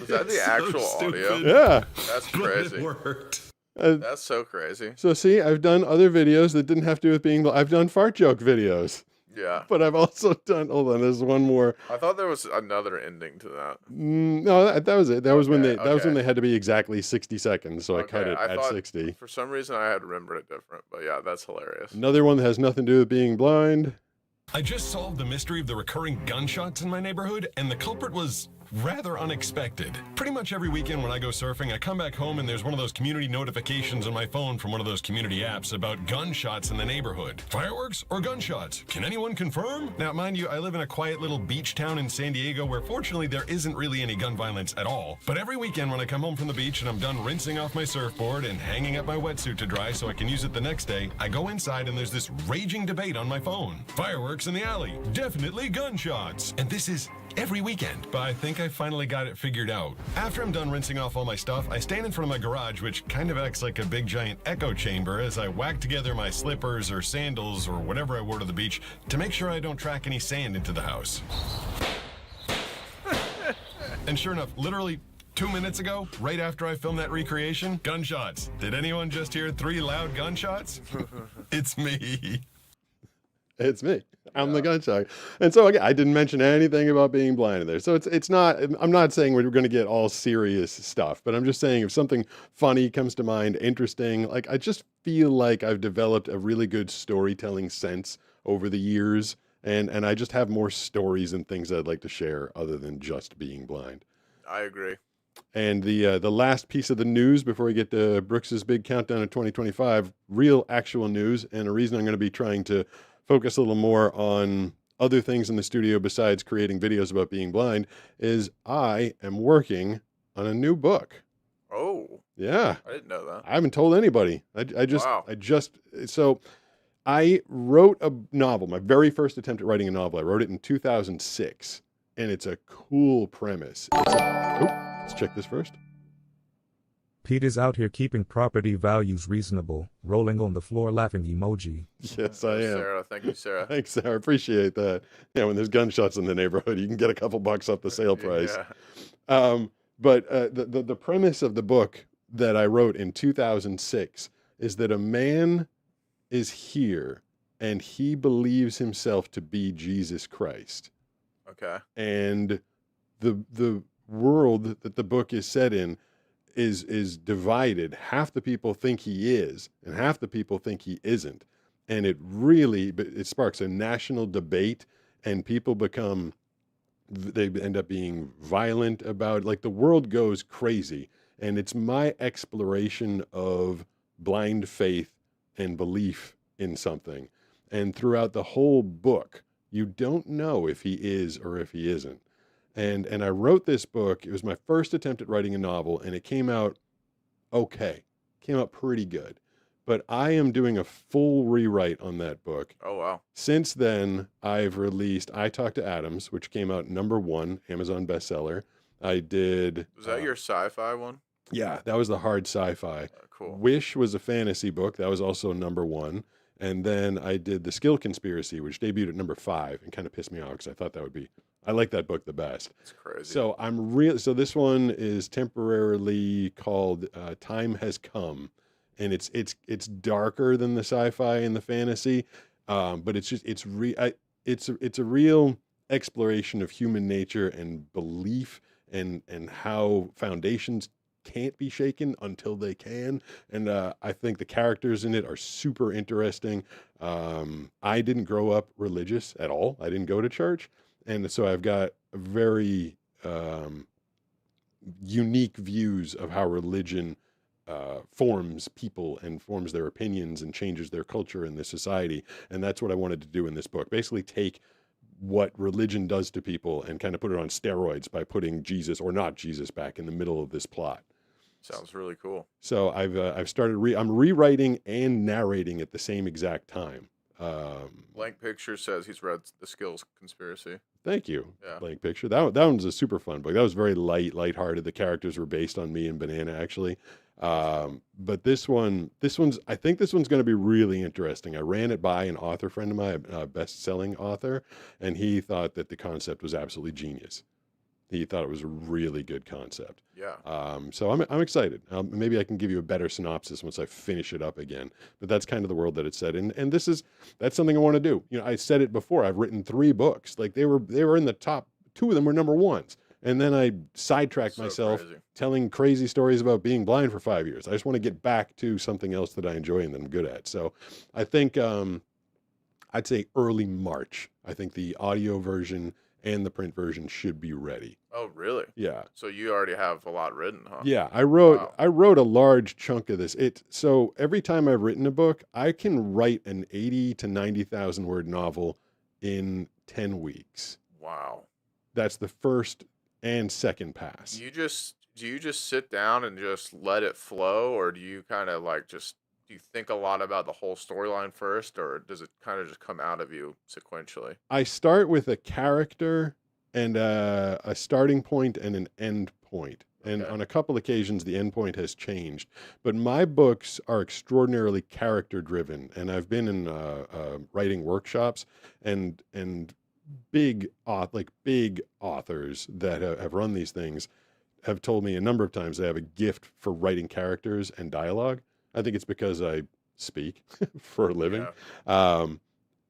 that the So actual stupid. audio? Yeah. That's But crazy. it worked. That's so crazy. So see, I've done other videos that didn't have to do with being. I've done fart joke videos, Yeah. but I've also done. Hold on, there's one more. I thought there was another ending to that. No, that was it. That was when they. Okay, That was when okay. they had to be exactly 60 seconds. So I cut Okay, it I at thought 60. For some reason, I had remembered it different. But yeah, that's hilarious. Another one that has nothing to do with being blind. I just solved the mystery of the recurring gunshots in my neighborhood, and the culprit was rather unexpected. Pretty much every weekend when I go surfing, I come back home and there's one of those community notifications on my phone from one of those community apps about gunshots in the neighborhood. Fireworks or gunshots? Can anyone confirm? Now, mind you, I live in a quiet little beach town in San Diego where fortunately there isn't really any gun violence at all. But every weekend when I come home from the beach and I'm done rinsing off my surfboard and hanging up my wetsuit to dry so I can use it the next day, I go inside and there's this raging debate on my phone. Fireworks in the alley. Definitely gunshots. And this is every weekend, but I think I finally got it figured out. After I'm done rinsing off all my stuff, I stand in front of my garage, which kind of acts like a big giant echo chamber as I whack together my slippers or sandals or whatever I wore to the beach to make sure I don't track any sand into the house. And sure enough, literally 2 minutes ago, right after I filmed that recreation, gunshots. Did anyone just hear 3 loud gunshots? It's me. It's me. I'm the gunshot. And so again, I didn't mention anything about being blind in there. So it's not. I'm not saying we're going to get all serious stuff, but I'm just saying if something funny comes to mind, interesting, like I just feel like I've developed a really good storytelling sense over the years, and I just have more stories and things I'd like to share other than just being blind. I agree. And the last piece of the news before we get to Brooks's big countdown of 2025, real actual news, and a reason I'm going to be trying to focus a little more on other things in the studio besides creating videos about being blind, is I am working on a new book. Oh, Yeah. I didn't know that. I haven't told anybody. Wow. So I wrote a novel, my very first attempt at writing a novel. I wrote it in 2006, and it's a cool premise. Let's check this first. Pete is out here keeping property values reasonable, rolling on the floor laughing emoji. Yes, I am. Sarah, thank you, Sarah. Thanks, Sarah. Appreciate that. Yeah, when there's gunshots in the neighborhood, you can get a couple bucks off the sale price. Yeah. But the premise of the book that I wrote in 2006 is that a man is here and he believes himself to be Jesus Christ. Okay. And the world that the book is set in is divided. Half the people think he is, and half the people think he isn't. And it sparks a national debate, and people they end up being violent about, like, the world goes crazy. And it's my exploration of blind faith and belief in something. And throughout the whole book, you don't know if he is or if he isn't. And I wrote this book. It was my first attempt at writing a novel, and it came out okay. Came out pretty good. But I am doing a full rewrite on that book. Oh, wow. Since then, I've released I Talk to Adams, which came out #1, Amazon bestseller. I did... Was that your sci-fi one? Yeah, that was the hard sci-fi. Cool. Wish was a fantasy book. That was also #1. And then I did The Skill Conspiracy, which debuted at #5 and kind of pissed me off because I thought that would be... I like that book the best. It's crazy. So this one is temporarily called Time Has Come, and it's darker than the sci-fi and the fantasy, but it's a real exploration of human nature and belief and how foundations can't be shaken until they can. And I think the characters in it are super interesting. I didn't grow up religious at all. I didn't go to church. And so I've got a very unique views of how religion forms people and forms their opinions and changes their culture and their society. And that's what I wanted to do in this book. Basically take what religion does to people and kind of put it on steroids by putting Jesus or not Jesus back in the middle of this plot. Sounds really cool. So I've started I'm rewriting and narrating at the same exact time. Blank Picture says he's read The Skills Conspiracy. Thank you. Yeah. Blank Picture. That one's a super fun book. That was very lighthearted. The characters were based on me and Banana actually. But this one's I think this one's going to be really interesting. I ran it by an author friend of mine, a best-selling author, and he thought that the concept was absolutely genius. He thought it was a really good concept. Yeah. So I'm excited. Maybe I can give you a better synopsis once I finish it up again. But that's kind of the world that it's set in, and that's something I want to do. You know, I said it before. I've written 3 books. Like they were in the top. 2 of them were number 1s, and then I sidetracked myself crazy. telling crazy stories about being blind for 5 years. I just want to get back to something else that I enjoy and that I'm good at. So I think I'd say early March. I think the audio version and the print version should be ready. Oh, really? Yeah. So you already have a lot written, huh? Yeah, I wrote Wow. I wrote a large chunk of this. So every time I've written a book, I can write an 80 to 90,000 word novel in 10 weeks. Wow. That's the first and second pass. Do you just sit down and just let it flow, or do you kind of like do you think a lot about the whole storyline first, or does it kind of just come out of you sequentially? I start with a character and a starting point and an end point. And Okay. on a couple occasions, the end point has changed. But my books are extraordinarily character driven. And I've been in writing workshops and big authors that have run these things have told me a number of times they have a gift for writing characters and dialogue. I think it's because I speak for a living. Yeah.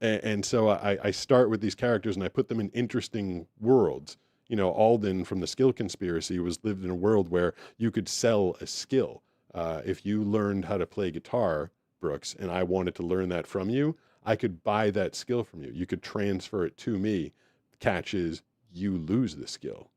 And so I start with these characters and I put them in interesting worlds. You know, Alden from The Skill Conspiracy lived in a world where you could sell a skill. If you learned how to play guitar, Brooks, and I wanted to learn that from you, I could buy that skill from you. You could transfer it to me. Catch is you lose the skill.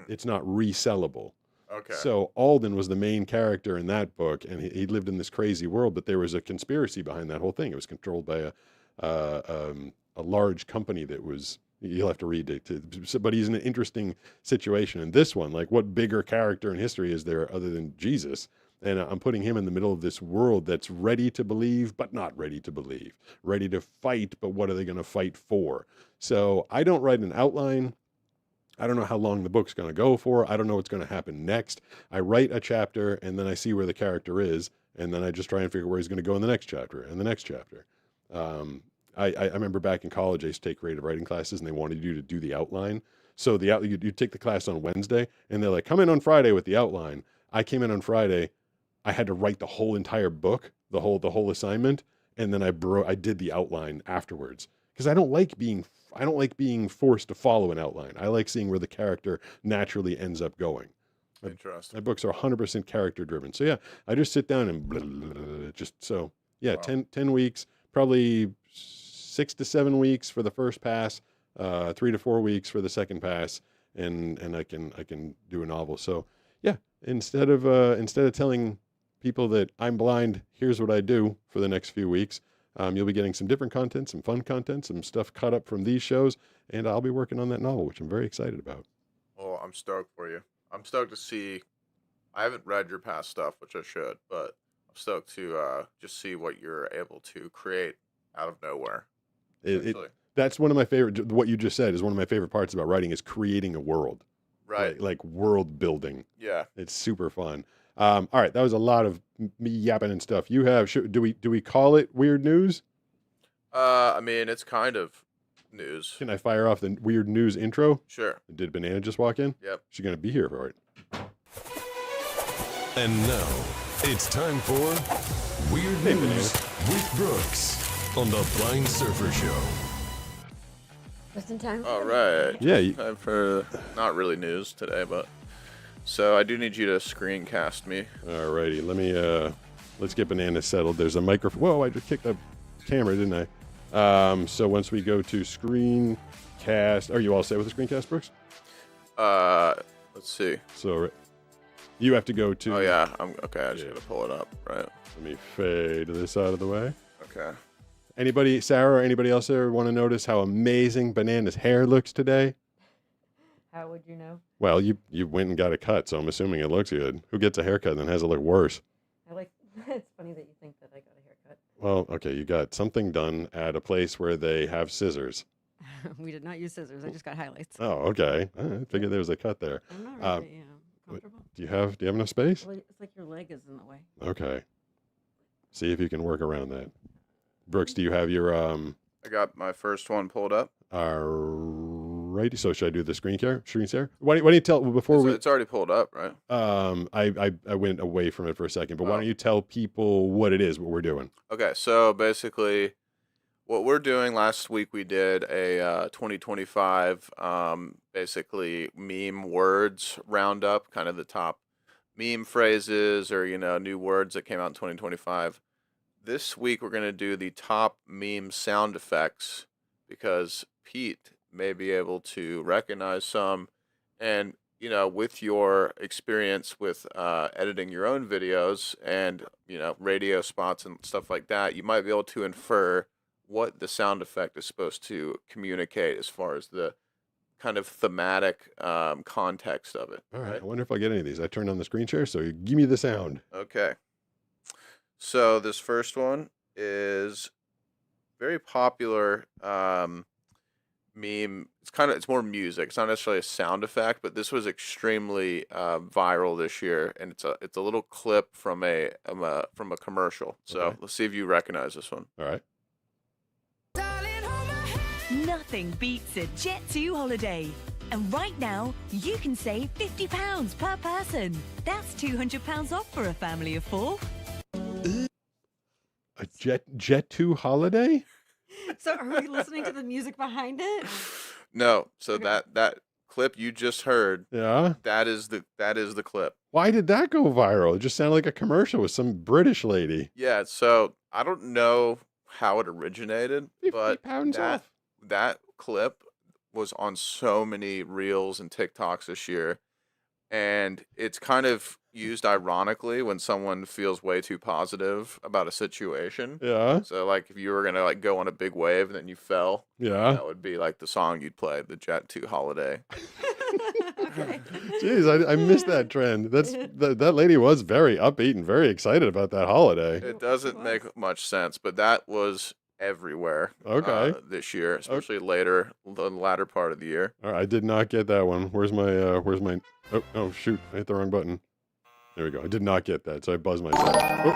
It's not resellable. Okay. So Alden was the main character in that book, and he lived in this crazy world, but there was a conspiracy behind that whole thing. It was controlled by a large company that was, you'll have to read it, but he's in an interesting situation. And this one, like what bigger character in history is there other than Jesus? And I'm putting him in the middle of this world that's ready to believe, but not ready to believe, ready to fight, but what are they going to fight for? So I don't write an outline. I don't know how long the book's going to go for. I don't know what's going to happen next. I write a chapter and then I see where the character is. And then I just try and figure where he's going to go in the next chapter and the next chapter. I remember back in college, I used to take creative writing classes and they wanted you to do the outline. So you take the class on Wednesday and they're like, come in on Friday with the outline. I came in on Friday. I had to write the whole entire book, the whole assignment. And then I did the outline afterwards because I don't like being forced to follow an outline. I like seeing where the character naturally ends up going. Interesting. My books are 100% character driven. So yeah, I just sit down and blah, blah, blah, blah, just so yeah, Wow. 10 weeks, probably 6 to 7 weeks for the first pass, 3 to 4 weeks for the second pass, and I can do a novel. So yeah, instead of telling people that I'm blind, here's what I do for the next few weeks. You'll be getting some different content, some fun content, some stuff cut up from these shows, and I'll be working on that novel, which I'm very excited about. Well, I'm stoked for you. I'm stoked to see. I haven't read your past stuff, which I should, but I'm stoked to just see what you're able to create out of nowhere. essentially. That's one of my favorite. What you just said is one of my favorite parts about writing is creating a world, Right. like world building. Yeah. It's super fun. All right, that was a lot of me yapping and stuff. You have do we call it weird news? I mean, it's kind of news. Can I fire off the weird news intro? Sure. Did Banana just walk in? Yep. She's gonna be here for it. And now, it's time for Weird News with Brooks on the Blind Surfer Show. Just in time. All right. Yeah. Time for not really news today, but so I do need you to screencast me. All righty. Let's get Banana settled. There's a microphone. Whoa! I just kicked the camera, didn't I? So once we go to screencast, are you all set with the screencast, Brooks? Let's see. So you have to go to. Oh yeah, I'm okay. I just Yeah. gotta pull it up. Right. Let me fade this out of the way. Okay. Anybody, Sarah, or anybody else there want to notice how amazing Banana's hair looks today? How would you know? Well, you went and got a cut, so I'm assuming it looks good. Who gets a haircut and then has it look worse? I like. It's funny that you think that I got a haircut. Well, okay, you got something done at a place where they have scissors. We did not use scissors. I just got highlights. Oh, okay. I figured there was a cut there. I'm not Um, really comfortable. Do you have enough space? Well, it's like your leg is in the way. Okay. See if you can work around that. Brooks, do you have your I got my first one pulled up. righty? So should I do the screen share? Why don't you tell before we? It's already pulled up, right? I went away from it for a second, but why Oh. don't you tell people what it is, what we're doing? Okay, so basically, what we're doing last week, we did a 2025 basically meme words roundup, kind of the top meme phrases or new words that came out in 2025. This week we're going to do the top meme sound effects because Pete may be able to recognize some, and with your experience with editing your own videos and radio spots and stuff like that, you might be able to infer what the sound effect is supposed to communicate as far as the kind of thematic context of it. All right. I wonder if I'll get any of these. I turned on the screen share, so give me the sound. Okay. So this first one is very popular meme. It's more music. It's not necessarily a sound effect, but this was extremely viral this year, and it's a little clip from a commercial. So Okay. let's see if you recognize this one. All right. Nothing beats a Jet2 holiday. And right now, you can save £50 per person. That's £200 off for a family of 4. A Jet2 holiday? So are we listening to the music behind it? No, so Okay. that clip you just heard, Yeah. that is the clip. Why did that go viral? It just sounded like a commercial with some British lady. Yeah, so I don't know how it originated, 50 but pounds that off. that clip was on so many reels and TikToks this year, and it's kind of used ironically when someone feels way too positive about a situation. Yeah. So like if you were gonna like go on a big wave and then you fell, Yeah. that would be like the song you'd play, the Jet2 Holiday. Okay. Jeez, I missed that trend. That lady was very upbeat and very excited about that holiday. It doesn't make much sense, but that was everywhere Okay. this year, especially later, the latter part of the year. All right, I did not get that one. Where's my oh shoot, I hit the wrong button. There we go. I did not get that, so I buzzed myself. Oh,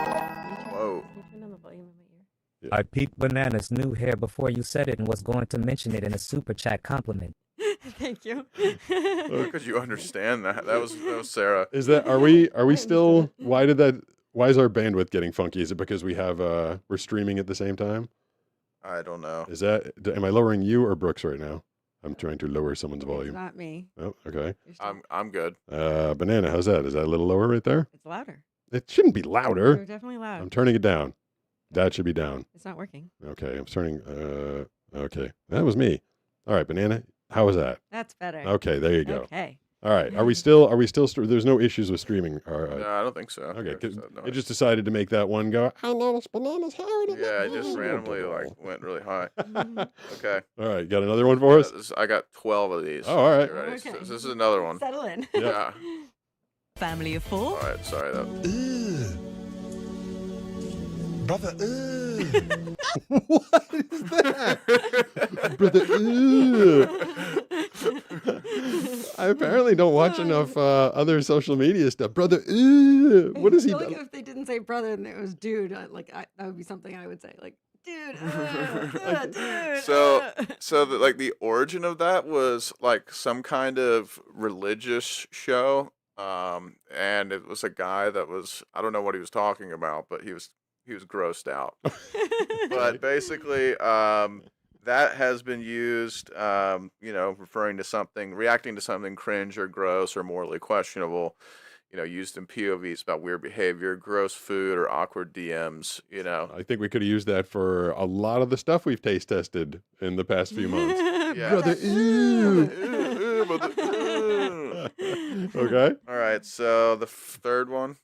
Whoa. Can you turn down the volume of my ear? I peeped Banana's new hair before you said it and was going to mention it in a super chat compliment. Thank you. How could you understand that? That was Sarah. is that are we still why is our bandwidth getting funky? Is it because we have we're streaming at the same time? I don't know. Is that am I lowering you or Brooks right now? I'm trying to lower someone's It's volume. not me. Oh, okay. You're still- I'm good. Banana, how's that? Is that a little lower right there? It's louder. It shouldn't be You're louder. definitely loud. I'm turning it down. That should be down. It's not working. Okay, I'm turning okay. That was me. All right, Banana, how was that? That's better. Okay, there you go. Okay. All right. Are we still there's no issues with streaming. All right. No, I don't think so. Okay, Yeah, 'cause no, it just decided to make that one go. I noticed Banana's hair. yeah, it just randomly like went really high. Okay. All right, got another one for us? I got 12 of these. Oh, all right. Get ready. Okay. So this is another one. Settle in. Yeah. Family of 4. All right. Sorry. That. Brother, What is that? Brother, I apparently don't watch enough other social media stuff. Brother, what is I he feel like doing? if they didn't say brother and it was dude, that would be something I would say. Like, dude, dude. So the origin of that was like some kind of religious show, and it was a guy that was, I don't know what he was talking about, but he was grossed out. But basically, that has been used, referring to something, reacting to something cringe or gross or morally questionable, used in POVs about weird behavior, gross food, or awkward DMs, I think we could have used that for a lot of the stuff we've taste tested in the past few months. Yeah. Brother, Ooh, but Okay. All right, so the third one.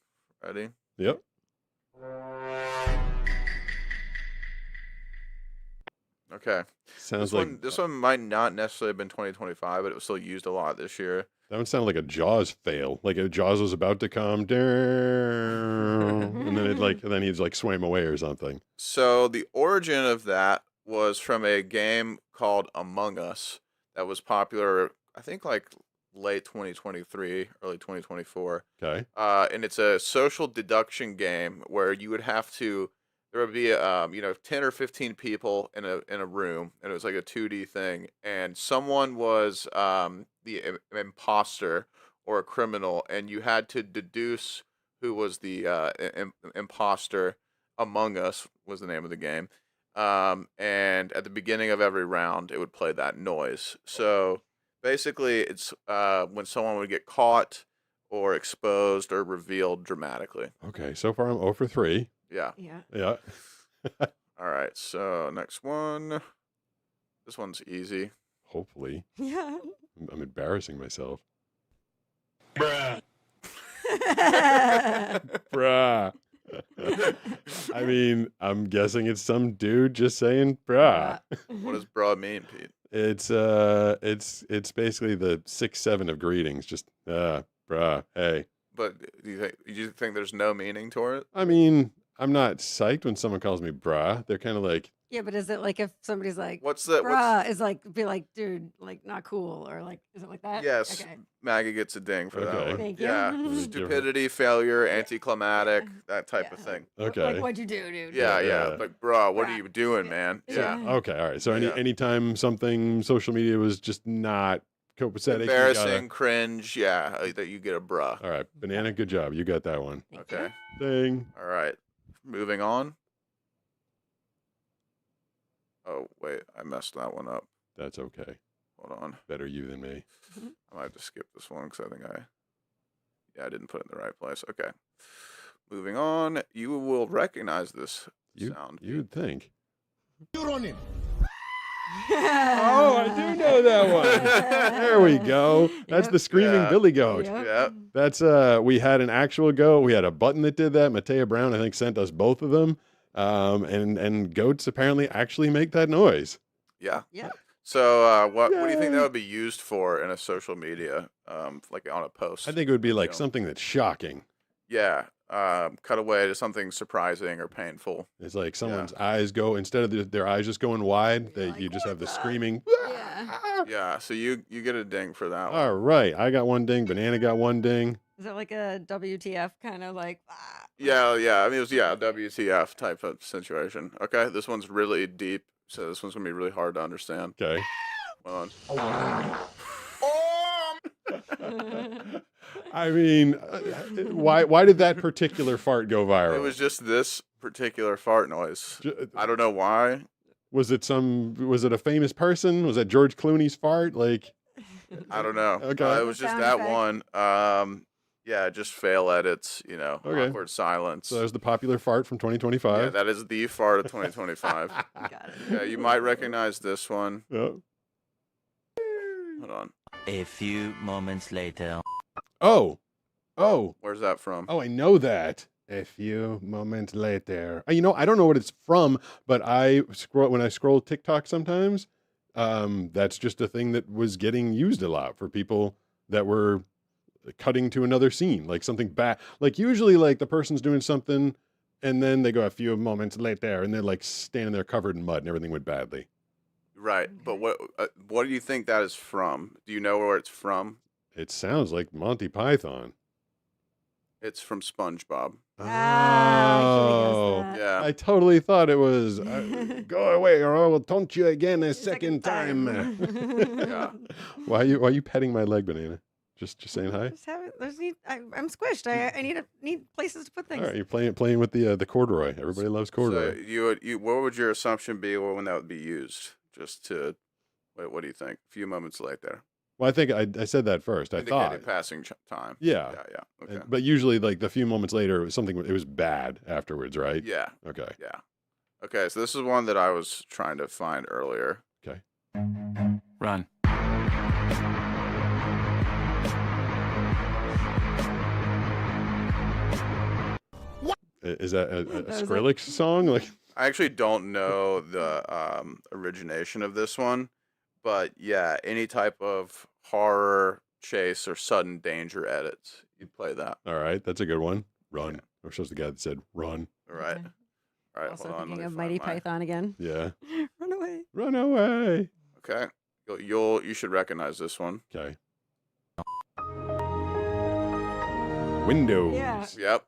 Ready? Yep. Okay. Sounds This like one, this one might not necessarily have been 2025, but it was still used a lot this year. that one sounded like a Jaws fail. Like if Jaws was about to come, and then he'd like swam away or something. So the origin of that was from a game called Among Us that was popular, I think, like late 2023, early 2024. Okay. And it's a social deduction game where you would have to. There would be 10 or 15 people in a room, and it was like a 2D thing, and someone was the imposter or a criminal, and you had to deduce who was the imposter. Among Us was the name of the game. And at the beginning of every round, it would play that noise. So basically, it's when someone would get caught or exposed or revealed dramatically. Okay. So far, I'm 0 for 3. Yeah. Yeah. Yeah. All right. So next one. This one's easy. Hopefully. Yeah. I'm embarrassing myself. Bruh. Bruh. I mean, I'm guessing it's some dude just saying bruh. What does bra mean, Pete? It's basically the 6-7 of greetings. Just bruh, hey. But do you think there's no meaning to it? I mean, I'm not psyched when someone calls me bruh. They're kind of like, Yeah, but is it like if somebody's like, What's the bruh, is like, be like, dude, like not cool, or like, is it like that? Yes, Okay. Maggie gets a ding for that Okay. one. Thank you. Yeah, Let me give her- stupidity, failure, anticlimactic, that type of Yeah. thing. okay. Like, what'd you do, dude? Yeah, Yeah. like, bro, what are Bruh. you doing, man? Yeah. Yeah, Okay, all right. So Yeah. anytime something social media was just not copacetic, you embarrassing, cringe. Yeah, that you get a bruh. gotta- all right, Banana, good job. You got that one. Thank you. Okay, Ding. all right. Moving on. Oh wait, I messed that one up. That's okay. Hold on, Better you than me. I might have to skip this one because I think I didn't put it in the right place. Okay, moving on. You will recognize this sound. You'd think. Oh, Oh, I do know that one. There we go. That's the screaming Yeah. Billy Goat. Yep. Yep. That's we had an actual goat. We had a button that did that. Matea Brown, I think, sent us both of them. And goats apparently actually make that noise. Yeah. Yep. So, what do you think that Yay. would be used for in a social media, like on a post? I think it would be like Yeah. something that's shocking. Yeah. Cut away to something surprising or painful. It's like someone's eyes go, instead of their eyes just going wide, you just have the screaming. Yeah. Yeah. So you get a ding for that one. All right. I got one ding. Banana got one ding. Is it like a WTF kind of like? Yeah. I mean, it was WTF type of situation. Okay. This one's really deep, so this one's gonna be really hard to understand. Okay. Hold on. I mean, why did that particular fart go viral? It was just this particular fart noise. Ju- I don't know why. Was it a famous person? Was that George Clooney's fart? Like, I don't know. Okay. It was just Sound that effect. one. Yeah, just fail edits, Okay. awkward silence. so that was the popular fart from 2025. Yeah, that is the fart of 2025. Got it. Yeah, you might recognize this one. Yeah. Hold on. A few moments later. Oh, Where's that from? I know that. A few moments later. I don't know what it's from, but when I scroll TikTok sometimes, that's just a thing that was getting used a lot for people that were cutting to another scene, like something bad. Like usually, like the person's doing something, and then they go a few moments later, and they're like standing there covered in mud, and everything went badly. Right, but what do you think that is from? Do you know where it's from? It sounds like Monty Python. It's from SpongeBob. Oh, Yeah. I totally thought it was go away or I will taunt you again a second time. Yeah. Why are you petting my leg, Banana? Just saying hi. Just have it. I'm squished. I need places to put things. All right, you're playing with the corduroy. Everybody loves corduroy. So what would your assumption be when that would be used? Just to wait, what do you think? A few moments later. Well, I think I said that first. I thought. Indicating passing time. Yeah. Yeah. Okay. But usually, like the few moments later, it was something. It was bad afterwards, right? Yeah. Okay. Yeah. Okay. So this is one that I was trying to find earlier. Okay. Run. Is that a That was Skrillex song? Like, I actually don't know the origination of this one, but yeah, any type of horror, chase, or sudden danger edits, you'd play that. all right, that's a good one. Run. Or shows the guy that said run. All right. Okay. All right, Also hold on. thinking let of me Mighty find my- Python again. Yeah. Run away. Run away. Okay. You should recognize this one. Okay. Windows. Yeah. Yep.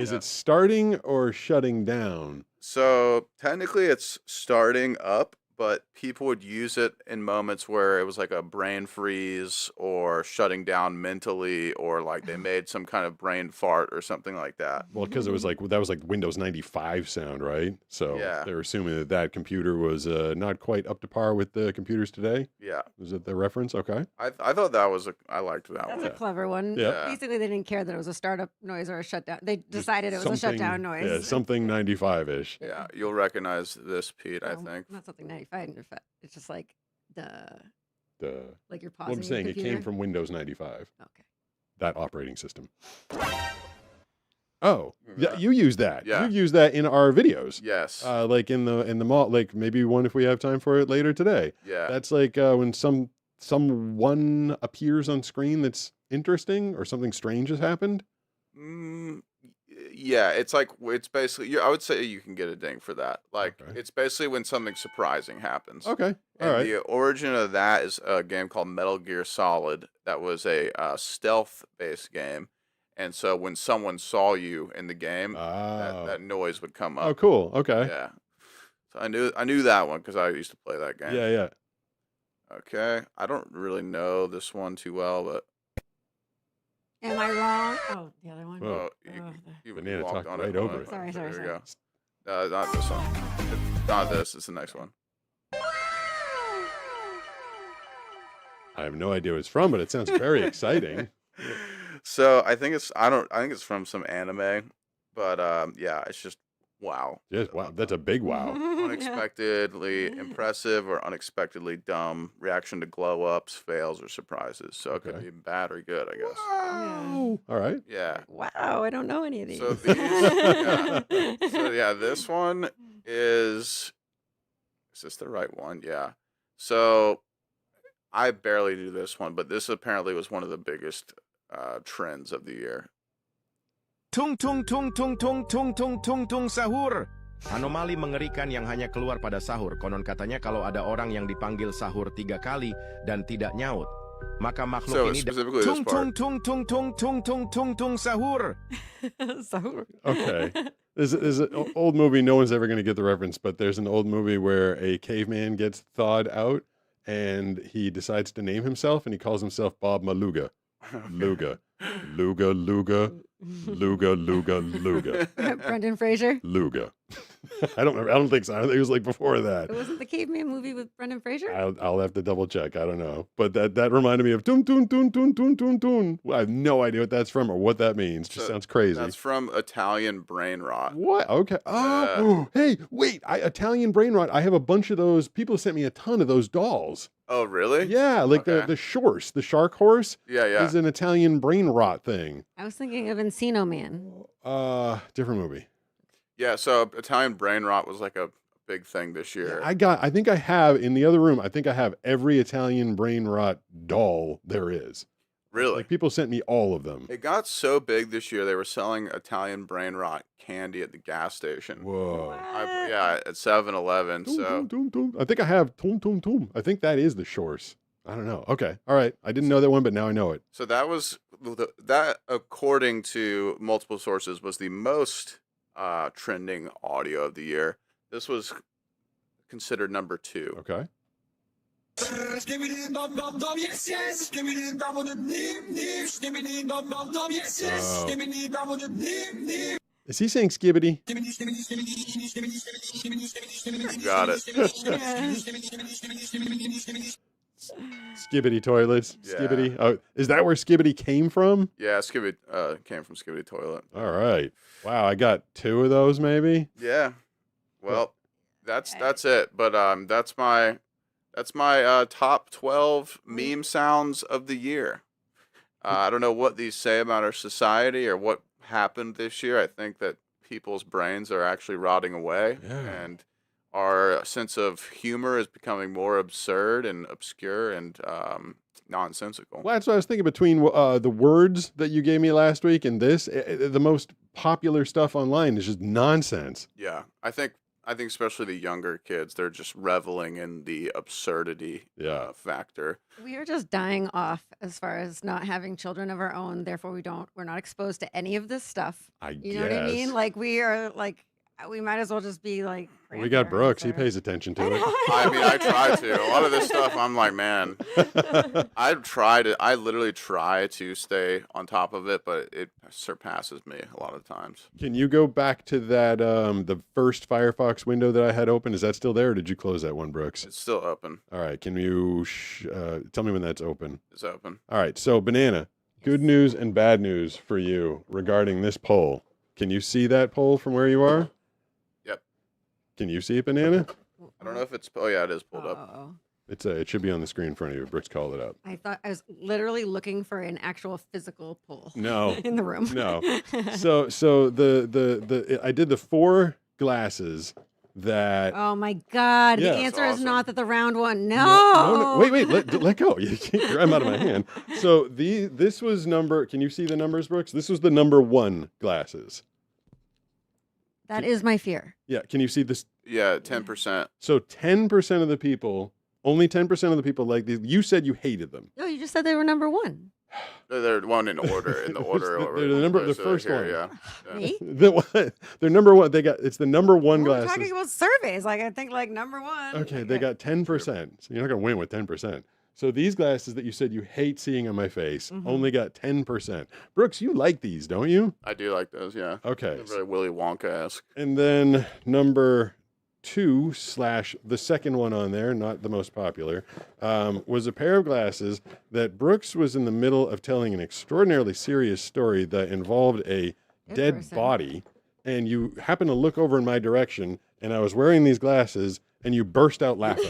Is it starting or shutting down? So technically it's starting up, but people would use it in moments where it was like a brain freeze or shutting down mentally, or like they made some kind of brain fart or something like that. Well, because it was like that was like Windows 95 sound, right? So Yeah. they're assuming that that computer was not quite up to par with the computers today. Yeah. Was it the reference? Okay. I thought that was I liked that That's one. a clever one. Yeah. Basically, they didn't care that it was a startup noise or a shutdown. They decided it was a Something- shutdown noise. Yeah, something 95-ish. Yeah, you'll recognize this, Pete, I Well, think. Not something 95. In fact, it's just like The like you're well, pausing. I'm saying your it came computer. from Windows 95. Okay. That operating system. Oh, yeah, Yeah. you use that. Yeah. You use that in our videos. Yes. Like in the mall, like maybe one if we have time for it later today. Yeah. That's like when someone appears on screen that's interesting or something strange has happened. Yeah, it's basically I would say you can get a ding for that. Like Okay. it's basically when something surprising happens. Okay. All And right. the origin of that is a game called Metal Gear Solid. That was a stealth-based game, and so when someone saw you in the game, Oh. that noise would come Oh, up. cool. Okay. Yeah. So I knew that one because I used to play that game. Yeah, yeah. Okay. I don't really know this one too well, but Am I wrong? Oh, the other one. Whoa. you Banana walked talked on right it. over it. Sorry, There sorry, we go. Not this one. Not this. It's the next one. I have no idea what it's from, but it sounds very exciting. So I think it's it's from some anime, but yeah, it's just wow. Yes, wow. That's a big wow. Unexpectedly impressive or unexpectedly dumb reaction to glow ups, fails, or surprises. So it could Okay. be bad or good, I guess. Wow. All right. Yeah. Wow, I don't know any of these. So these, yeah. So yeah, this one is this the right one? Yeah. So I barely do this one, but this apparently was one of the biggest trends of the year. Tung tung tung tung tung tung tung tung tung sahur. Anomali mengerikan yang hanya keluar pada sahur. Konon katanya kalau ada orang yang dipanggil sahur 3 kali dan tidak nyaut, maka makhluk So ini specifically this tung part. tung tung tung tung tung tung tung sahur. Sahur. Okay. There's an old movie. No one's ever going to get the reference, but there's an old movie where a caveman gets thawed out and he decides to name himself and he calls himself Bob Maluga. Luga. Luga, Luga, Luga, Luga, Luga. Brendan Fraser. Luga. I don't remember. I don't think so. I think it was like before that. It wasn't the caveman movie with Brendan Fraser. I'll have to double check. I don't know. But that reminded me of Toon Toon Toon Toon Toon Toon Toon. I have no idea what that's from or what that means. Just So sounds crazy. That's from Italian Brain Rot. What? Okay. Oh, hey, wait. Italian brain rot. I have a bunch of those. People sent me a ton of those dolls. Oh, really? Yeah, like Okay. the Shorse, the shark horse. Yeah, yeah. Is an Italian brain rot thing. I was thinking of Encino Man. Different movie. Yeah, so Italian Brain Rot was like a big thing this year. I think I have in the other room. I think I have every Italian brain rot doll there is. Really? Like people sent me all of them. It got so big this year, they were selling Italian Brain Rot candy at the gas station. Whoa. Yeah, at 7-Eleven. So I think I have Toom Toom Toom. I think that is the Shorse. I don't know. Okay. All right. I didn't know that one, but now I know it. So that was that, according to multiple sources, was the most trending audio of the year. This was considered number 2. Okay. Is he saying skibbity? Got it. Skibbity toilets. Yeah. Skibbity. Oh, is that where skibbity came from? Yeah, Skibidi came from Skibidi Toilet. All right. Wow, I got 2 of those maybe. Yeah. Well, that's it. But that's my top 12 meme sounds of the year. I don't know what these say about our society or what happened this year. I think that people's brains are actually rotting away, and our sense of humor is becoming more absurd and obscure and nonsensical. Well, that's what I was thinking between the words that you gave me last week and this. The most popular stuff online is just nonsense. Yeah, I think especially the younger kids, they're just reveling in the absurdity factor. We are just dying off as far as not having children of our own. Therefore, we're not exposed to any of this stuff. You know what I mean? Like we are like, we might as well just be like. We got Brooks. He pays attention to it. I mean, I try to. A lot of this stuff, I'm like, man, I literally try to stay on top of it, but it surpasses me a lot of times. Can you go back to that, the first Firefox window that I had open? Is that still there, or did you close that one, Brooks? It's still open. All right. Can you tell me when that's open? It's open. All right. So, Banana, good news and bad news for you regarding this poll. Can you see that poll from where you are? Yep. Can you see it, Banana? I don't know if it's. Oh yeah, it is pulled up. It should be on the screen in front of you. Brooks called it up. I thought I was literally looking for an actual physical poll. No. In the room. No. So I did the 4 glasses that. Oh my God! Yeah. The answer That's is awesome. not that the round one. No. No, wait, let go. I'm out of my hand. So this was number. Can you see the numbers, Brooks? This was the number 1 glasses. That is my fear. Yeah. Can you see this? Yeah, 10%. So 10% of the people, only 10% of the people like these. You said you hated them. No, you just said they were number 1. They're one in order. They're the first one. Yeah. Me? They're number 1. It's the number 1 We're glasses. talking about surveys. Like I think like number 1. Okay, they got 10%. So you're not gonna win with 10%. So these glasses that you said you hate seeing on my face only got 10%. Brooks, you like these, don't you? I do like those. Yeah. Okay. They're very Willy Wonka-esque. And then number 2 / the second one on there, not the most popular, was a pair of glasses that Brooks was in the middle of telling an extraordinarily serious story that involved a dead body, and you happened to look over in my direction, and I was wearing these glasses, and you burst out laughing.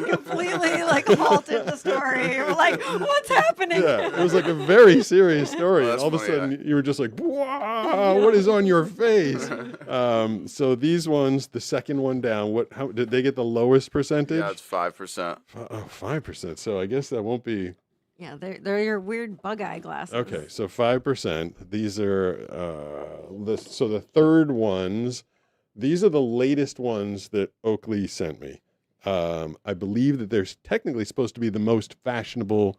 Completely like halted the story. We're like, what's happening? Yeah, it was like a very serious story. Well, and all of a that's funny, sudden, you were just like, wow, what is on your face? So these ones, the second one down, how did they get the lowest percentage? Yeah, it's 5%. 5%. So I guess that won't be. Yeah, they're your weird bug eye glasses. Okay, so 5%. These are the third ones. These are the latest ones that Oakley sent me. I believe that they're technically supposed to be the most fashionable,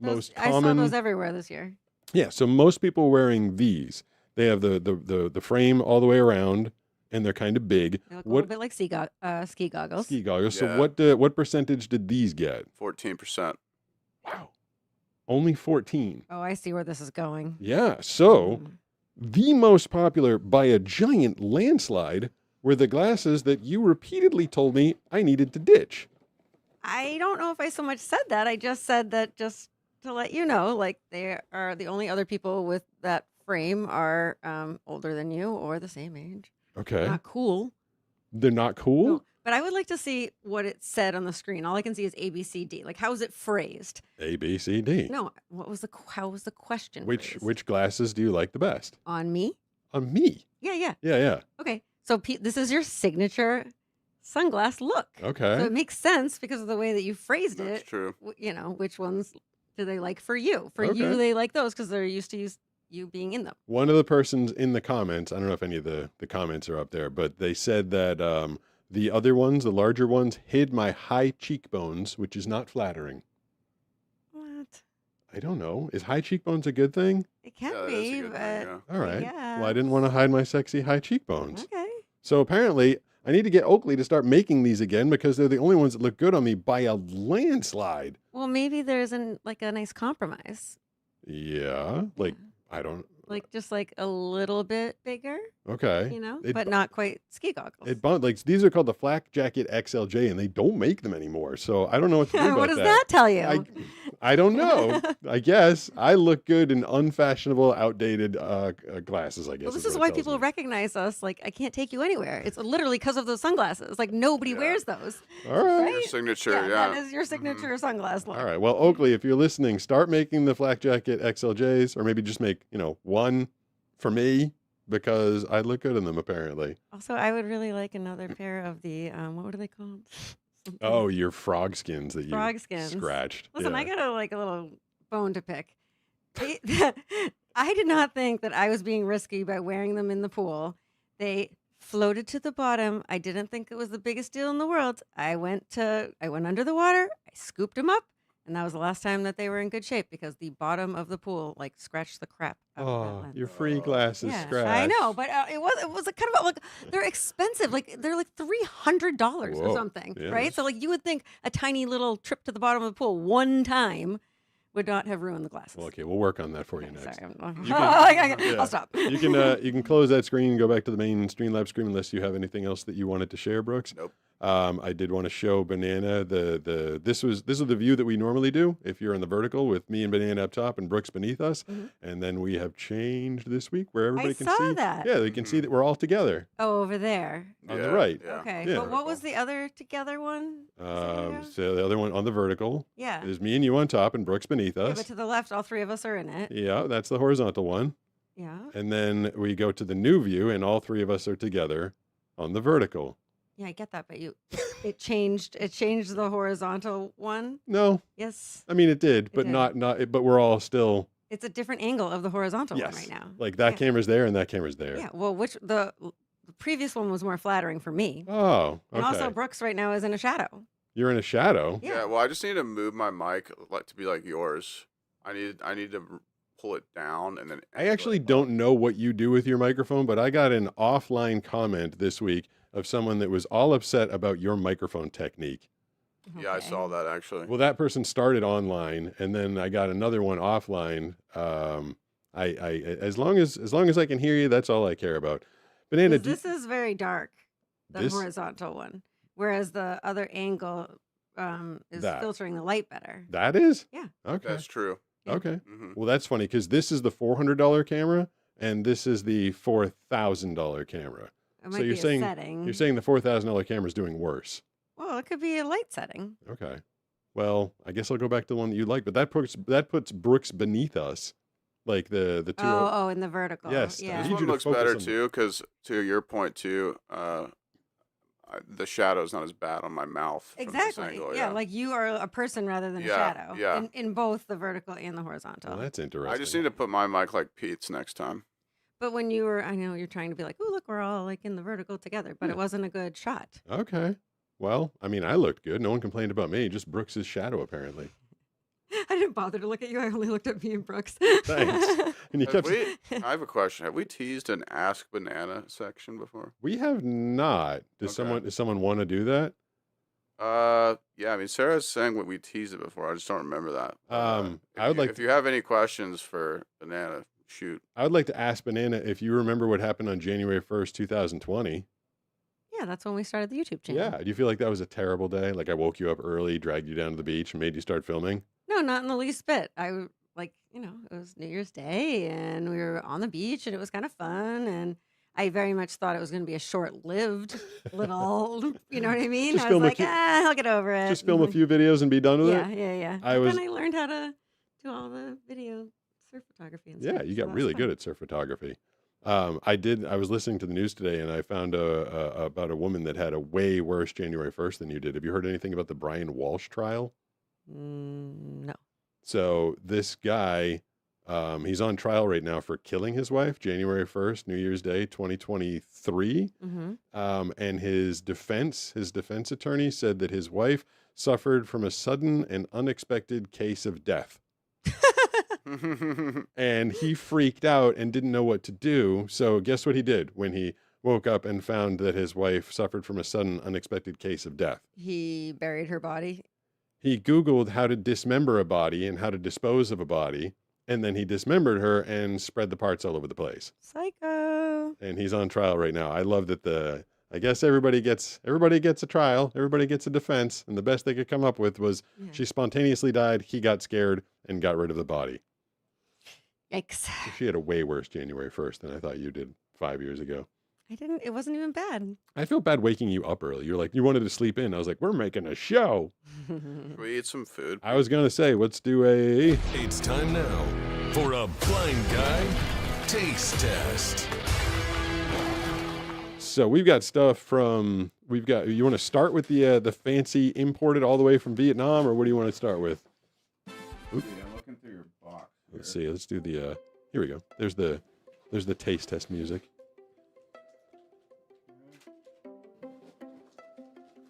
most common. I saw those everywhere this year. Yeah, so most people are wearing these. They have the frame all the way around, and they're kind of big. They look a little bit like ski goggles. Ski goggles. Yeah. So what percentage did these get? 14%. Wow, only 14. Oh, I see where this is going. Yeah, so the most popular by a giant landslide were the glasses that you repeatedly told me I needed to ditch. I don't know if I so much said that. I just said that just to let you know, like they are the only other people with that frame are older than you or the same age. Okay. Not cool. They're not cool? No, but I would like to see what it said on the screen. All I can see is ABCD. Like, how is it phrased? A, B, C, D. No, how was the question phrased? Which glasses do you like the best? On me? On me? Yeah. Yeah. Okay, so this is your signature sunglass look. Okay. So it makes sense because of the way that you phrased That's it. true. You know, which ones do they like for you? For Okay. you, they like those because they're used to you being in them. One of the persons in the comments, I don't know if any of the comments are up there, but they said that the other ones, the larger ones, hid my high cheekbones, which is not flattering. What? I don't know. Is high cheekbones a good thing? It can Yeah, that's a be, good but thing, yeah. All right. yeah. Well, I didn't want to hide my sexy high cheekbones. Okay. So apparently, I need to get Oakley to start making these again because they're the only ones that look good on me by a landslide. Well, maybe there's a nice compromise. Yeah. Like, I don't. Like just like a little bit bigger, Okay. you know, It- but not quite ski goggles. Like these are called the Flak Jacket XLJ, and they don't make them anymore. So I don't know what to do about What does that tell you? I don't know. I guess I look good in unfashionable, outdated glasses. I guess. Well, this is is what why it tells people me. recognize us. Like, I can't take you anywhere. It's literally because of those sunglasses. Like, nobody wears those. All right. Your signature, That yeah. is your signature sunglass look. All right. Well, Oakley, if you're listening, start making the Flak Jacket XLJs, or maybe just make one for me because I look good in them apparently. Also, I would really like another pair of the what are they called? Something- Oh, your frog skins that you frog skins. scratched. Listen, Yeah. I got a little bone to pick. They, I did not think that I was being risky by wearing them in the pool. They floated to the bottom. I didn't think it was the biggest deal in the world. I went under the water. I scooped them up, and that was the last time that they were in good shape because the bottom of the pool like scratched the crap out of that Oh, lens. your free glasses Yeah, scratched. I know, but it was a kind of like they're expensive. Like they're like $300 or Whoa, something, yeah, right? that's- So like you would think a tiny little trip to the bottom of the pool one time would not have ruined the glasses. Well, okay, we'll work on that for you Okay, next. sorry, Yeah. I'll stop. You can close that screen and go back to the main Streamlabs screen unless you have anything else that you wanted to share, Brooks. Nope. I did want to show Banana this is the view that we normally do if you're in the vertical with me and Banana up top and Brooks beneath us, and then we have changed this week where everybody can saw see that. Yeah, they can see that we're all together Oh, over there. on the right. Yeah. Okay, Yeah. but what was the other together one? So the other one on the vertical Yeah. is me and you on top and Brooks beneath Yeah, us. but to the left, all three of us are in it. Yeah, that's the horizontal one. Yeah. And then we go to the new view, and all three of us are together on the vertical. Yeah, I get that, but it changed the horizontal one. No, Yes, I mean it did, but did. but we're all still it's a different angle of the horizontal one yes. right now. Like that Yeah. camera's there and that camera's there. Yeah, well, the previous one was more flattering for me. Oh, okay. And also, Brooks right now is in a shadow. You're in a shadow. Yeah. Well, I just need to move my mic like to be like yours. I need to pull it down and then. I actually don't know what you do with your microphone, but I got an offline comment this week of someone that was all upset about your microphone technique. Yeah, I saw that actually. Well, that person started online, and then I got another one offline. I as long as I can hear you, that's all I care about. Banana, 'Cause this is very dark, the This- horizontal one, whereas the other angle is That. filtering the light better. that is? Yeah. Okay. That's true. Okay. hmm Well, that's funny because this is the $400 camera, and this is the $4,000 camera. It might So be you're a saying setting. you're saying the $4,000 camera is doing worse. Well, it could be a light setting. Okay. Well, I guess I'll go back to the one that you like, but that puts Brooks beneath us, like the two. Oh, in the vertical. Yes, I Yeah. This need one you to looks focus better on the- too, because to your point too, the shadow's not as bad on my mouth. from this Exactly. angle, Yeah, like you are a person rather than a Yeah, shadow. yeah. In both the vertical and the horizontal. Well, that's interesting. I just need to put my mic like Pete's next time. But when you were, I know you're trying to be like, oh, look, we're all like in the vertical together, but it wasn't a good shot. Okay. Well, I mean, I looked good. No one complained about me. Just Brooks's shadow, apparently. I didn't bother to look at you. I only looked at me and Brooks. Thanks. And you kept. I have a question. Have we teased an Ask Banana section before? We have not. Does someone want to do that? Yeah. I mean, Sarah's saying we teased it before. I just don't remember that. I would like if you have any questions for Banana, shoot. I would like to ask Banana if you remember what happened on January 1st, 2020. Yeah, that's when we started the YouTube channel. Yeah. Do you feel like that was a terrible day? Like I woke you up early, dragged you down to the beach, and made you start filming? No, not in the least bit. Like, it was New Year's Day and we were on the beach and it was kind of fun. And I very much thought it was going to be a short-lived little, you know what I mean? Just I was film a like, few- I'll get over it. Just film a few videos and be done with Yeah, it? yeah. I But was. then I learned how to do all the video surf photography and stuff. Yeah, you so got that was really fun. good at surf photography. I was listening to the news today and I found about a woman that had a way worse January 1st than you did. Have you heard anything about the Brian Walsh trial? No. So this guy, he's on trial right now for killing his wife, January 1st, New Year's Day, 2023. Mm-hmm. And his defense attorney said that his wife suffered from a sudden and unexpected case of death. And he freaked out and didn't know what to do. So guess what he did when he woke up and found that his wife suffered from a sudden unexpected case of death? He buried her body. He Googled how to dismember a body and how to dispose of a body. And then he dismembered her and spread the parts all over the place. Psycho. And he's on trial right now. I love that I guess everybody gets a trial, everybody gets a defense, and the best they could come up with was she spontaneously died, he got scared and got rid of the body. Yikes. She had a way worse January 1st than I thought you did 5 years ago. It wasn't even bad. I feel bad waking you up early. You're like, you wanted to sleep in. I was like, we're making a show. Should we eat some food? I was going to say, let's do a... It's time now for a blind guy taste test. So we've got stuff from you want to start with the fancy imported all the way from Vietnam, or what do you want to start with? I'm looking through your box. Let's see. Let's do the here we go. There's the taste test music.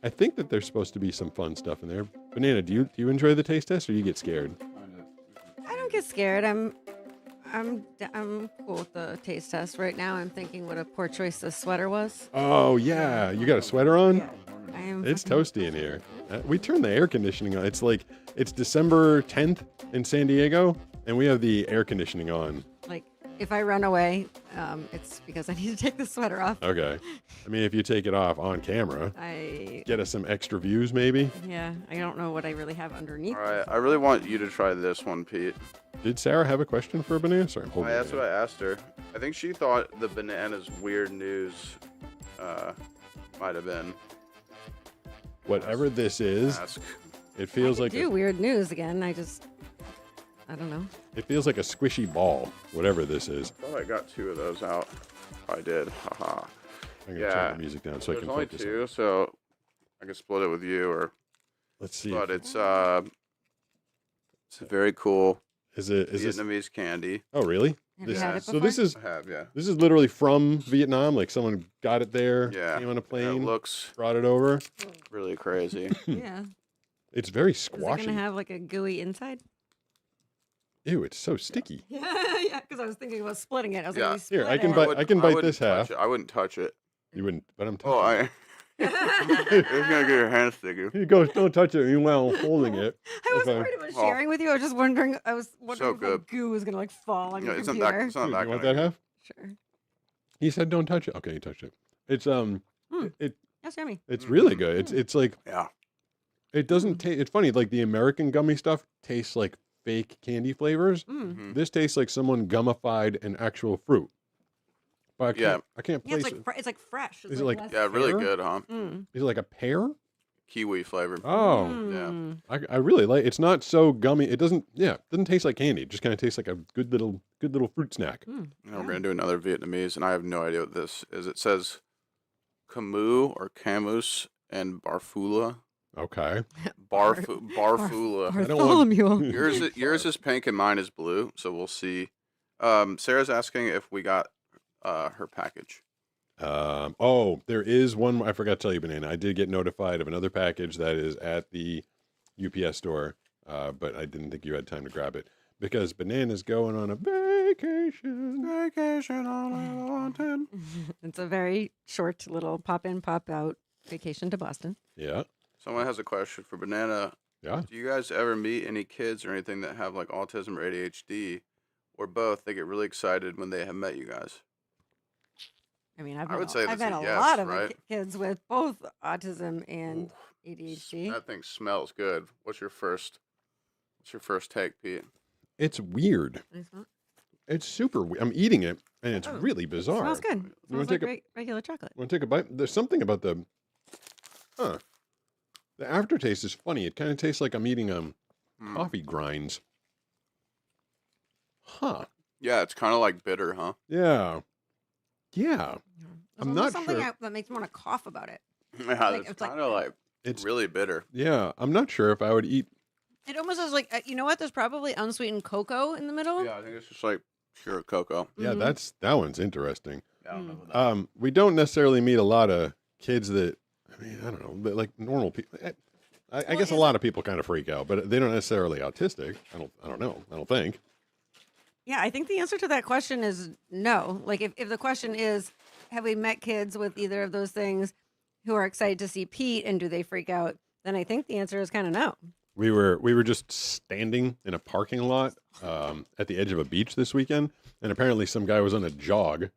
I think that there's supposed to be some fun stuff in there. Banana, do you enjoy the taste test, or you get scared? I don't get scared. I'm cool with the taste test right now. I'm thinking what a poor choice this sweater was. Oh yeah, you got a sweater on? Yeah. I am. It's toasty in here. We turned the air conditioning on. It's December 10th in San Diego, and we have the air conditioning on. Like, if I run away, it's because I need to take the sweater off. Okay. I mean, if you take it off on camera, get us some extra views, maybe. Yeah, I don't know what I really have underneath. All right, I really want you to try this one, Pete. Did Sarah have a question for Banana? Sorry, I'm holding That's what I asked her. I think she thought the bananas weird news might have been. Whatever this is, it feels like Do weird news again. I don't know. it feels like a squishy ball. Whatever this is. I thought I got 2 of those out. I did. Haha. I'm gonna turn the music down so I There's can only focus. 2, so I can split it with you, or let's see. But it's a very cool. Is this Vietnamese candy? Oh, really? Have you had it So this before? is I have, yeah. This is literally from Vietnam. Like someone got it there, Yeah. came on a It plane, looks brought it over. really crazy. Yeah. It's very Is it squashy. gonna have like a gooey inside? Ew, it's so sticky. Yeah, because I was thinking about splitting it. I was Yeah. like, Here, I can bite this half. I wouldn't touch it. You wouldn't, but I'm Oh, touching It's gonna get your hands sticky. it. He goes, don't touch it. Meanwhile, holding it. I was Okay. worried about sharing with you. I was just wondering. I was wondering if good. the goo was gonna like fall on your It's not computer. that. It's not Dude, that. you want kinda that half? Sure. He said, don't touch it. Okay, you touched it. It's That's yummy. it's really good. It's like Yeah. it doesn't taste. It's funny. Like the American gummy stuff tastes like fake candy flavors. Mm. This tastes like someone gummified an actual fruit. But I can't Yeah, place it's like it's like fresh. It's Is it like less- Yeah, really pear? good, huh? Mm. Is it like a pear? Kiwi flavor. Oh, Mm. I really like. It's not so gummy. It doesn't. Yeah, it doesn't taste like candy. It just kind of tastes like a good little fruit snack. Mm. Now we're gonna do another Vietnamese, and I have no idea what this is. It says Camus or Camus and Barfula. Okay. Barfula. I don't want- Bartholomew. Yours is pink and mine is blue. So we'll see. Sarah's asking if we got her package. Oh, there is one. I forgot to tell you, Banana. I did get notified of another package that is at the UPS store, but I didn't think you had time to grab it because Banana's going on a vacation. Vacation on a mountain. It's a very short little pop in, pop out vacation to Boston. Yeah. Someone has a question for Banana. Yeah. Do you guys ever meet any kids or anything that have like autism or ADHD or both? They get really excited when they have met you guys. I mean, I've I met, would say I've that's met a a yes, lot of right? kids with both autism and ADHD. That thing smells good. What's your first take, Pete? It's weird. It's super weird. I'm eating it, and it's really bizarre. Smells good. You Smells want to like take a regular chocolate. Want to take a bite? There's something about the aftertaste is funny. It kind of tastes like I'm eating coffee grinds. Huh. Yeah, it's kind of like bitter, huh? Yeah. Yeah. There's I'm almost not something sure. that makes me want to cough about it. Yeah, Like, it's it's like- kind of like It's really bitter. Yeah, I'm not sure if I would eat. It almost is like, you know what? There's probably unsweetened cocoa in the middle. Yeah, I think it's just like pure cocoa. Yeah, Mhm. that one's interesting. Yeah, I don't know what that We don't necessarily meet a lot of kids that, I mean, I don't know, but like normal people. I guess a lot of people kind of freak out, but they don't necessarily autistic. I don't know. I don't think. Yeah, I think the answer to that question is no. Like, if the question is, have we met kids with either of those things who are excited to see Pete and do they freak out? Then I think the answer is kind of no. We were just standing in a parking lot at the edge of a beach this weekend, and apparently some guy was on a jog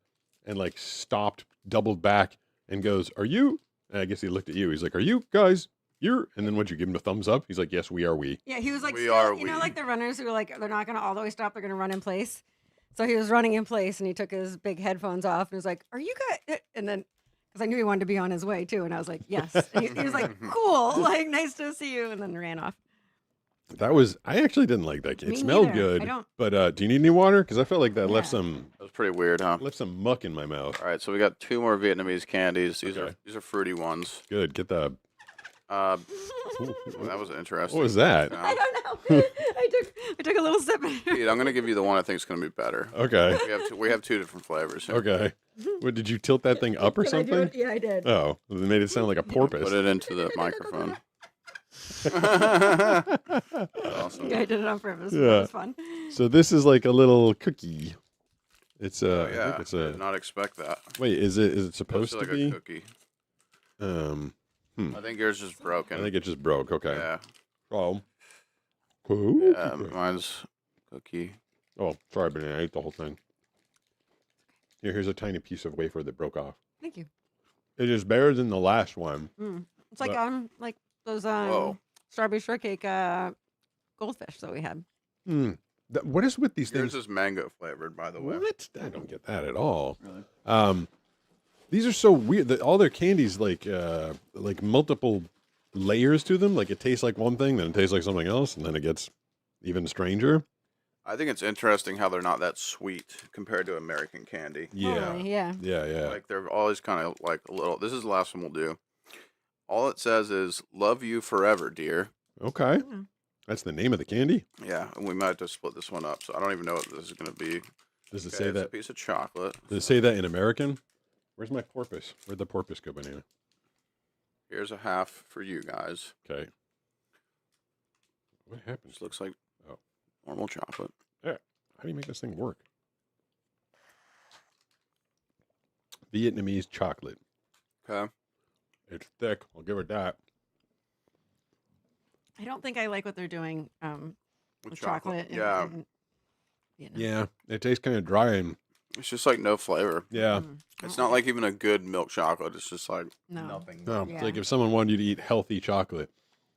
and like stopped, doubled back, and goes, "Are you?" And I guess he looked at you. He's like, "Are you guys? You're?" And then would you give him a thumbs up? He's like, "Yes, we are. We." Yeah, he was like, We still- are you know, we. like the runners who are like, they're not going to all the way stop, they're going to run in place. So he was running in place and he took his big headphones off and was like, "Are you guys?" And then, because I knew he wanted to be on his way too. And I was like, "Yes." And he was like, "Cool, like, nice to see you." And then ran off. That was. I actually didn't like that. It Me smelled neither. I good. don't- But do you need any water? Because I felt like that left some. was pretty weird, huh? Left some muck in my mouth. All right, so we got 2 more Vietnamese candies. These Okay. are fruity ones. Good. Get the. Well, that was interesting. What was that? I don't know. I took a little sip. Pete, I'm gonna give you the one I think is gonna be better. Okay. We have 2 different flavors here. Okay. What, did you tilt that thing up or Can I do something? it? Yeah, I did. Oh, it made it sound like a porpoise. Put it into the microphone. Awesome. Yeah, I did it on purpose. Yeah. That was fun. So this is like a little cookie. It's Oh, I yeah, think it's I a. did not expect that. Wait, is it supposed Looks to like be? a cookie. I I think yours is broken. think it just broke. Okay. Yeah. Oh. Cool. Yeah, mine's cookie. Oh, sorry, but I ate the whole thing. Here's a tiny piece of wafer that broke off. Thank you. It is better than the last one. It's like But- those Whoa. strawberry shortcake goldfish that we had. What is with these Yours things? is mango flavored, by the way. What? I don't get that at all. Really? These are so weird. All their candies like multiple layers to them. Like it tastes like one thing, then it tastes like something else, and then it gets even stranger. I think it's interesting how they're not that sweet compared to American candy. Yeah. Totally, yeah. Yeah. Like they're always kind of like a little. This is the last one we'll do. All it says is "Love you forever, dear." Okay. That's the name of the candy. Yeah, and we might have to split this one up. So I don't even know what this is going to be. Does it Okay, say it's a that? piece of chocolate. Does it say that in American? Where's my porpoise? Where'd the porpoise go, Banana? Here's a half for you guys. Okay. What happens? This looks like Oh. normal chocolate. Yeah. How do you make this thing work? Vietnamese chocolate. Okay. It's thick. I'll give it that. I don't think I like what they're doing with chocolate. Yeah. and Vietnam. Yeah. It tastes kind of dry and It's just like no flavor. yeah. It's not like even a good milk chocolate. It's just like No. nothing. No, Yeah. it's like if someone wanted you to eat healthy chocolate.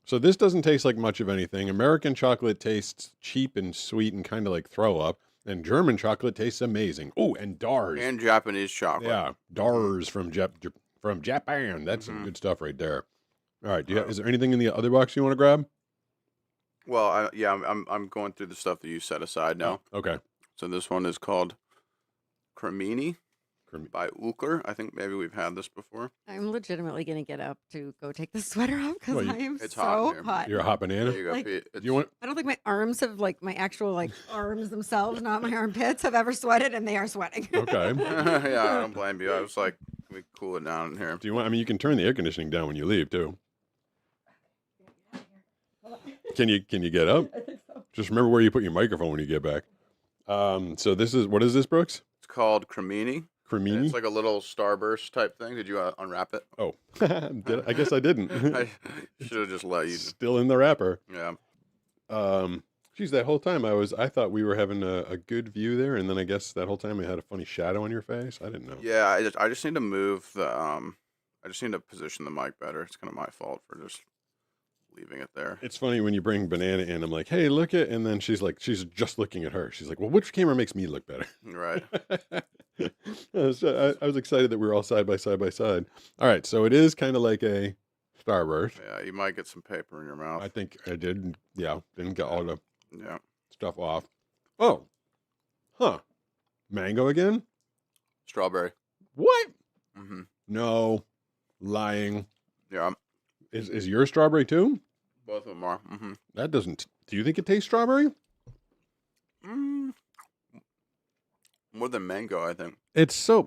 So this doesn't taste like much of anything. American chocolate tastes cheap and sweet and kind of like throw up. And German chocolate tastes amazing. Oh, and Dars. And Japanese chocolate. Yeah, Dars from Japan. That's some good stuff right there. All right, is there anything in the other box you want to grab? Well, I'm going through the stuff that you set aside now. Okay. So this one is called Cremini by Ukler. I think maybe we've had this before. I'm legitimately going to get up to go take the sweater off because Well, I am it's so hot in here. hot. You're a hot banana. There you go, Like- Pete. Do you want? I don't think my arms have my actual arms themselves, not my armpits, have ever sweated, and they are sweating. Okay. Yeah, I don't blame you. I was like, can we cool it down in here? Do you want? I mean, you can turn the air conditioning down when you leave too. Can you get up? I think so. Just remember where you put your microphone when you get back. So this is what is this, Brooks? It's called Cremini. And Cremini. it's like a little starburst type thing. Did you unwrap it? Oh, I guess I didn't. I should have just let you. Still in the wrapper. Yeah. Geez, that whole time I thought we were having a good view there, and then I guess that whole time I had a funny shadow on your face. I didn't know. Yeah, I just need to move the I just need to position the mic better. It's kind of my fault for just leaving it there. It's funny when you bring Banana in. I'm like, hey, look at, and then she's just looking at her. She's like, well, which camera makes me look better? Right. So I was excited that we were all side by side. All right, so it is kind of like a starburst. Yeah, you might get some paper in your mouth. I think I did. Yeah, didn't get all the Yeah. stuff off. Oh, huh? Mango again? Strawberry. What? Mm-hmm. No, lying. Yeah. Is your strawberry too? Both of them are. Mm-hmm. That doesn't. Do you think it tastes strawberry? More than mango, I think. It's so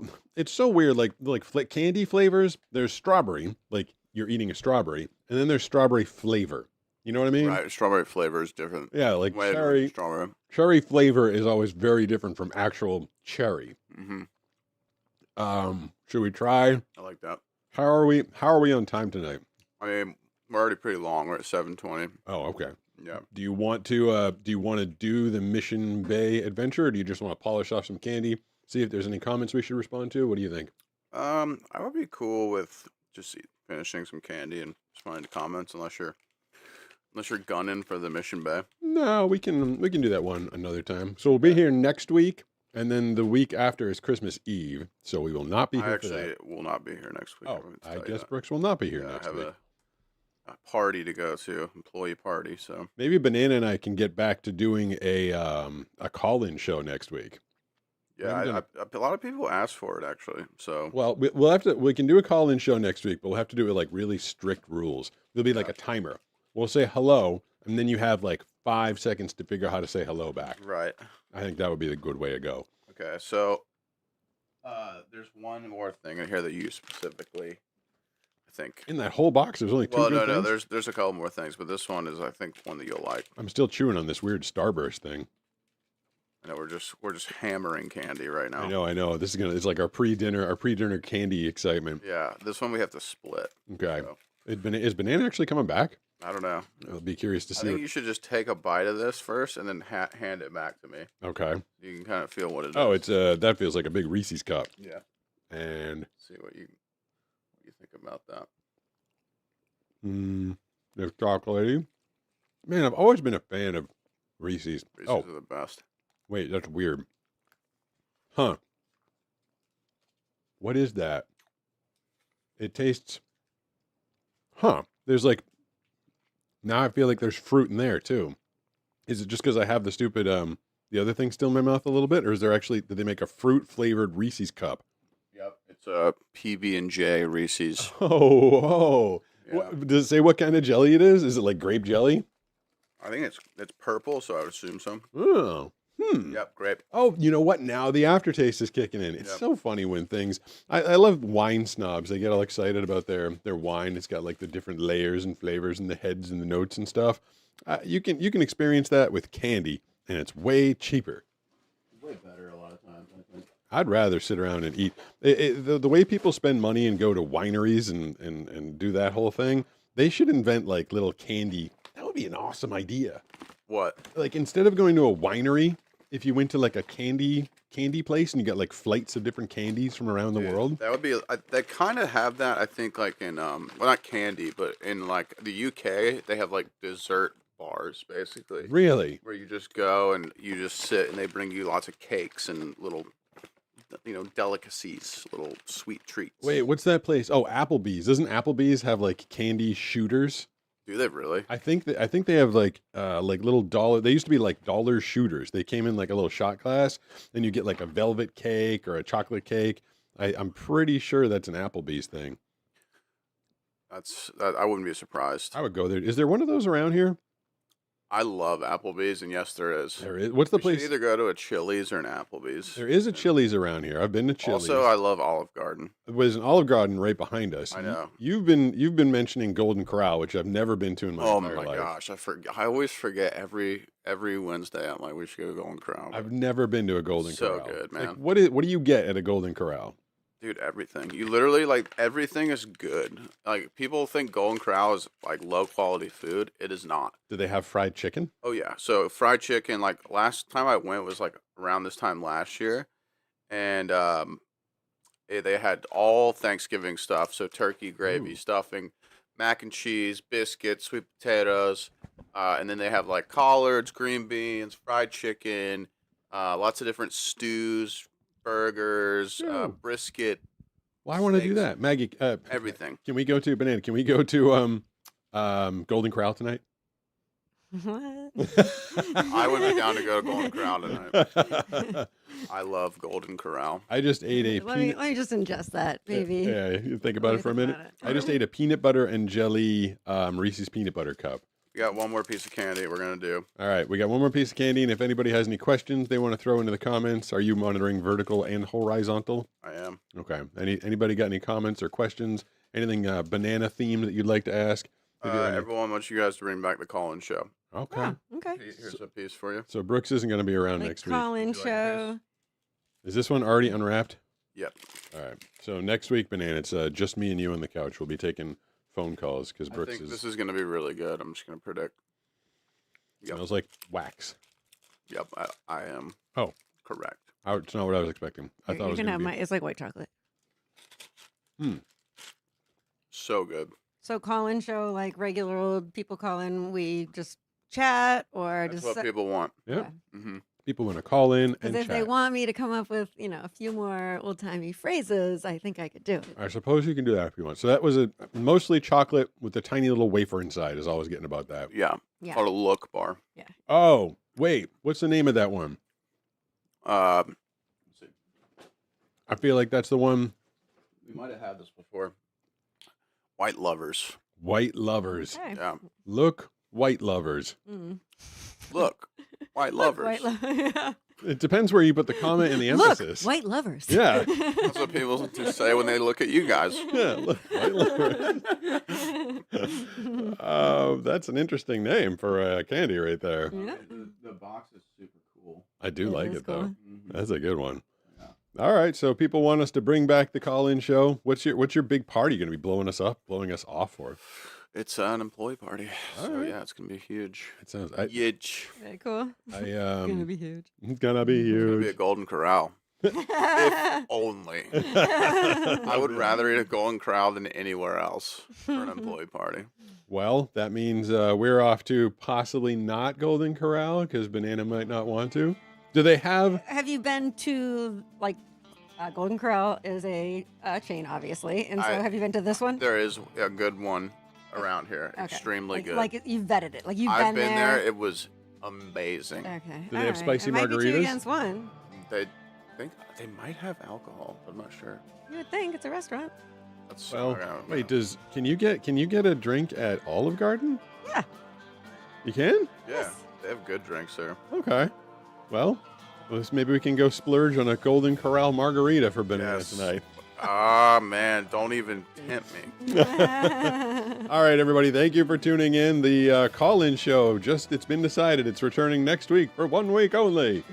weird. Like candy flavors. There's strawberry, like you're eating a strawberry, and then there's strawberry flavor. You know what I mean? Right. Strawberry flavor is different. Yeah, like Way different cherry. than strawberry. Cherry flavor is always very different from actual cherry. Mm-hmm. Should we try? I like that. How are we on time tonight? I mean, we're already pretty long. We're at 7:20. Oh, okay. Yeah. Do you want to do the Mission Bay adventure, or do you just want to polish off some candy? See if there's any comments we should respond to. What do you think? I would be cool with just finishing some candy and responding to comments, unless you're gunning for the Mission Bay. No, we can do that one another time. So we'll be here next week, and then the week after is Christmas Eve. So we will not be here I for actually that. will not be here next week. Oh, I'm gonna I tell you guess that. Brooks will not be here Yeah, next I have week. a party to go to, employee party. So Maybe Banana and I can get back to doing a call-in show next week. We haven't done Yeah, a lot of people ask for it actually. So Well, we'll have to. We can do a call-in show next week, but we'll have to do it with like really strict rules. There'll be like a timer. We'll say hello, and then you have like 5 seconds to figure out how to say hello back. right. I think that would be the good way to go. Okay, so there's one more thing in here that you specifically, I think. In that whole box, there's only two. Well, good no, things? there's a couple more things, but this one is, I think, one that you'll like. I'm still chewing on this weird Starburst thing. I know we're just hammering candy right now. I know. This is it's like our pre-dinner candy excitement. Yeah, this one we have to split. Okay. So, Is Banana actually coming back? I don't know. I'll be curious to I see. think you should just take a bite of this first and then hand it back to me. Okay. You can kind of feel what it is. Oh, it's that feels like a big Reese's cup. Yeah. And See what you think about that. There's chocolatey. Man, I've always been a fan of Reese's. Reese's Oh, are the best. wait, that's weird. Huh. What is that? It tastes. Huh. There's like. Now I feel like there's fruit in there too. Is it just because I have the stupid the other thing still in my mouth a little bit, or is there actually did they make a fruit flavored Reese's cup? Yep. It's a PB&J Reese's. Oh. Yeah. Does it say what kind of jelly it is? Is it like grape jelly? I think it's purple, so I would assume so. Oh. Yep, grape. Oh, you know what? Now the aftertaste is kicking in. It's Yep. so funny when things. I love wine snobs. They get all excited about their wine. It's got like the different layers and flavors and the heads and the notes and stuff. You can experience that with candy, and it's way cheaper. Way better a lot of times, I think. I'd rather sit around and eat. The way people spend money and go to wineries and do that whole thing, they should invent like little candy. That would be an awesome idea. What? Like instead of going to a winery, if you went to like a candy place and you got like flights of different candies from around the world. That would be. They kind of have that. I think like in well, not candy, but in like the UK, they have like dessert bars basically. Really? Where you just go and you just sit and they bring you lots of cakes and little, delicacies, little sweet treats. Wait, what's that place? Oh, Applebee's. Doesn't Applebee's have like candy shooters? Do they really? I think they have like little dollar. They used to be like dollar shooters. They came in like a little shot glass, and you get like a velvet cake or a chocolate cake. I'm pretty sure that's an Applebee's thing. I wouldn't be surprised. I would go there. Is there one of those around here? I love Applebee's, and yes, there is. There is. What's the We place? should either go to a Chili's or an Applebee's. There is a Chili's around here. I've been to Chili's. Also, I love Olive Garden. There's an Olive Garden right behind us. I know. You've been mentioning Golden Corral, which I've never been to in my Oh entire my life. gosh, I always forget every Wednesday. I'm like, we should go to Golden Corral. I've never been to a Golden So Corral. good, Like, man. what do you get at a Golden Corral? Dude, everything. You literally like everything is good. Like people think Golden Corral is like low quality food. It is not. Do they have fried chicken? Oh yeah. So fried chicken. Like last time I went was like around this time last year, and they had all Thanksgiving stuff. So turkey, gravy, stuffing, mac and cheese, biscuits, sweet potatoes, and then they have like collards, green beans, fried chicken, lots of different stews, burgers, brisket. Well, I want to do steaks, that, Maggie. everything. Can we go to Banana? Can we go to Golden Corral tonight? What? I would be down to go to Golden Corral tonight. I love Golden Corral. I just ate a Let me just ingest that, baby. Yeah, you think about Let it me for a think minute. about it. I just ate a peanut butter and jelly Reese's peanut butter cup. We got one more piece of candy we're gonna do. All right, we got one more piece of candy, and if anybody has any questions they want to throw into the comments, are you monitoring vertical and horizontal? I am. Okay. Anybody got any comments or questions? Anything banana themed that you'd like to ask? Everyone wants you guys to bring back the call-in show. Okay. Okay. Here's a piece for you. So Brooks isn't going to be around Like next week. call-in show. Is this one already unwrapped? Yep. All right. So next week, Banana, it's just me and you on the couch. We'll be taking phone calls because I Brooks think this is gonna be really good. I'm just gonna predict. Yep. smells like wax. Yep. I am. Oh, correct. It's not what I was expecting. I thought it You was can going have to my. It's like white chocolate. So good. So call-in show, like regular old people call in. We just chat or That's just what people want. Yeah. Mm-hmm. People want to call in because and if chat. they want me to come up with a few more old-timey phrases, I think I could do it. I suppose you can do that if you want. So that was mostly chocolate with a tiny little wafer inside is all I was getting about that. Yeah. Yeah. Called a look bar. Yeah. Oh, wait. What's the name of that one? Let's see. I feel like that's the one. We might have had this before. White lovers. White lovers. Okay. Yeah. Look, white lovers. Mm. Look, white lovers. White lo- It depends where you put the comment and the Look, emphasis. white lovers. Yeah. That's what people say when they look at you guys. Yeah, look, white lovers. That's an interesting name for a candy right there. Yeah. The box is super cool. I do It like is it though. cool. That's a good one. All right, so people want us to bring back the call-in show. What's your big party going to be blowing us off for? It's an employee party. All So right. yeah, it's gonna be huge. It sounds huge. Very cool. It's Gonna be huge. It's gonna be It's gonna be a huge. Golden Corral. If only. I would rather eat a Golden Corral than anywhere else for an employee party. Well, that means we're off to possibly not Golden Corral because Banana might not want to. Do they have? Have you been to like Golden Corral is a chain, obviously, and so I- have you been to this one? There is a good one around here. Okay. Extremely like, good. Like you've vetted it. Like you've I've been been there. It was amazing. Okay. Do they have spicy it might be two margaritas? against one. They think they might have alcohol, but I'm not sure. You would think it's a restaurant. That's Well, I don't wait. know. Can you get a drink at Olive Garden? Yeah. You can? Yeah, they have good drinks there. Okay. Well, maybe we can go splurge on a Golden Corral margarita for Banana Yes. tonight. Ah man, don't even tempt me. All right, everybody. Thank you for tuning in. The call-in show it's been decided. It's returning next week for 1 week only.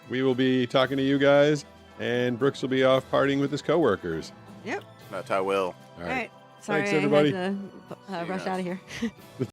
We will be talking to you guys, and Brooks will be off partying with his coworkers. Yep. That I will. All All right. Sorry, Thanks, everybody. I had to rush out of here.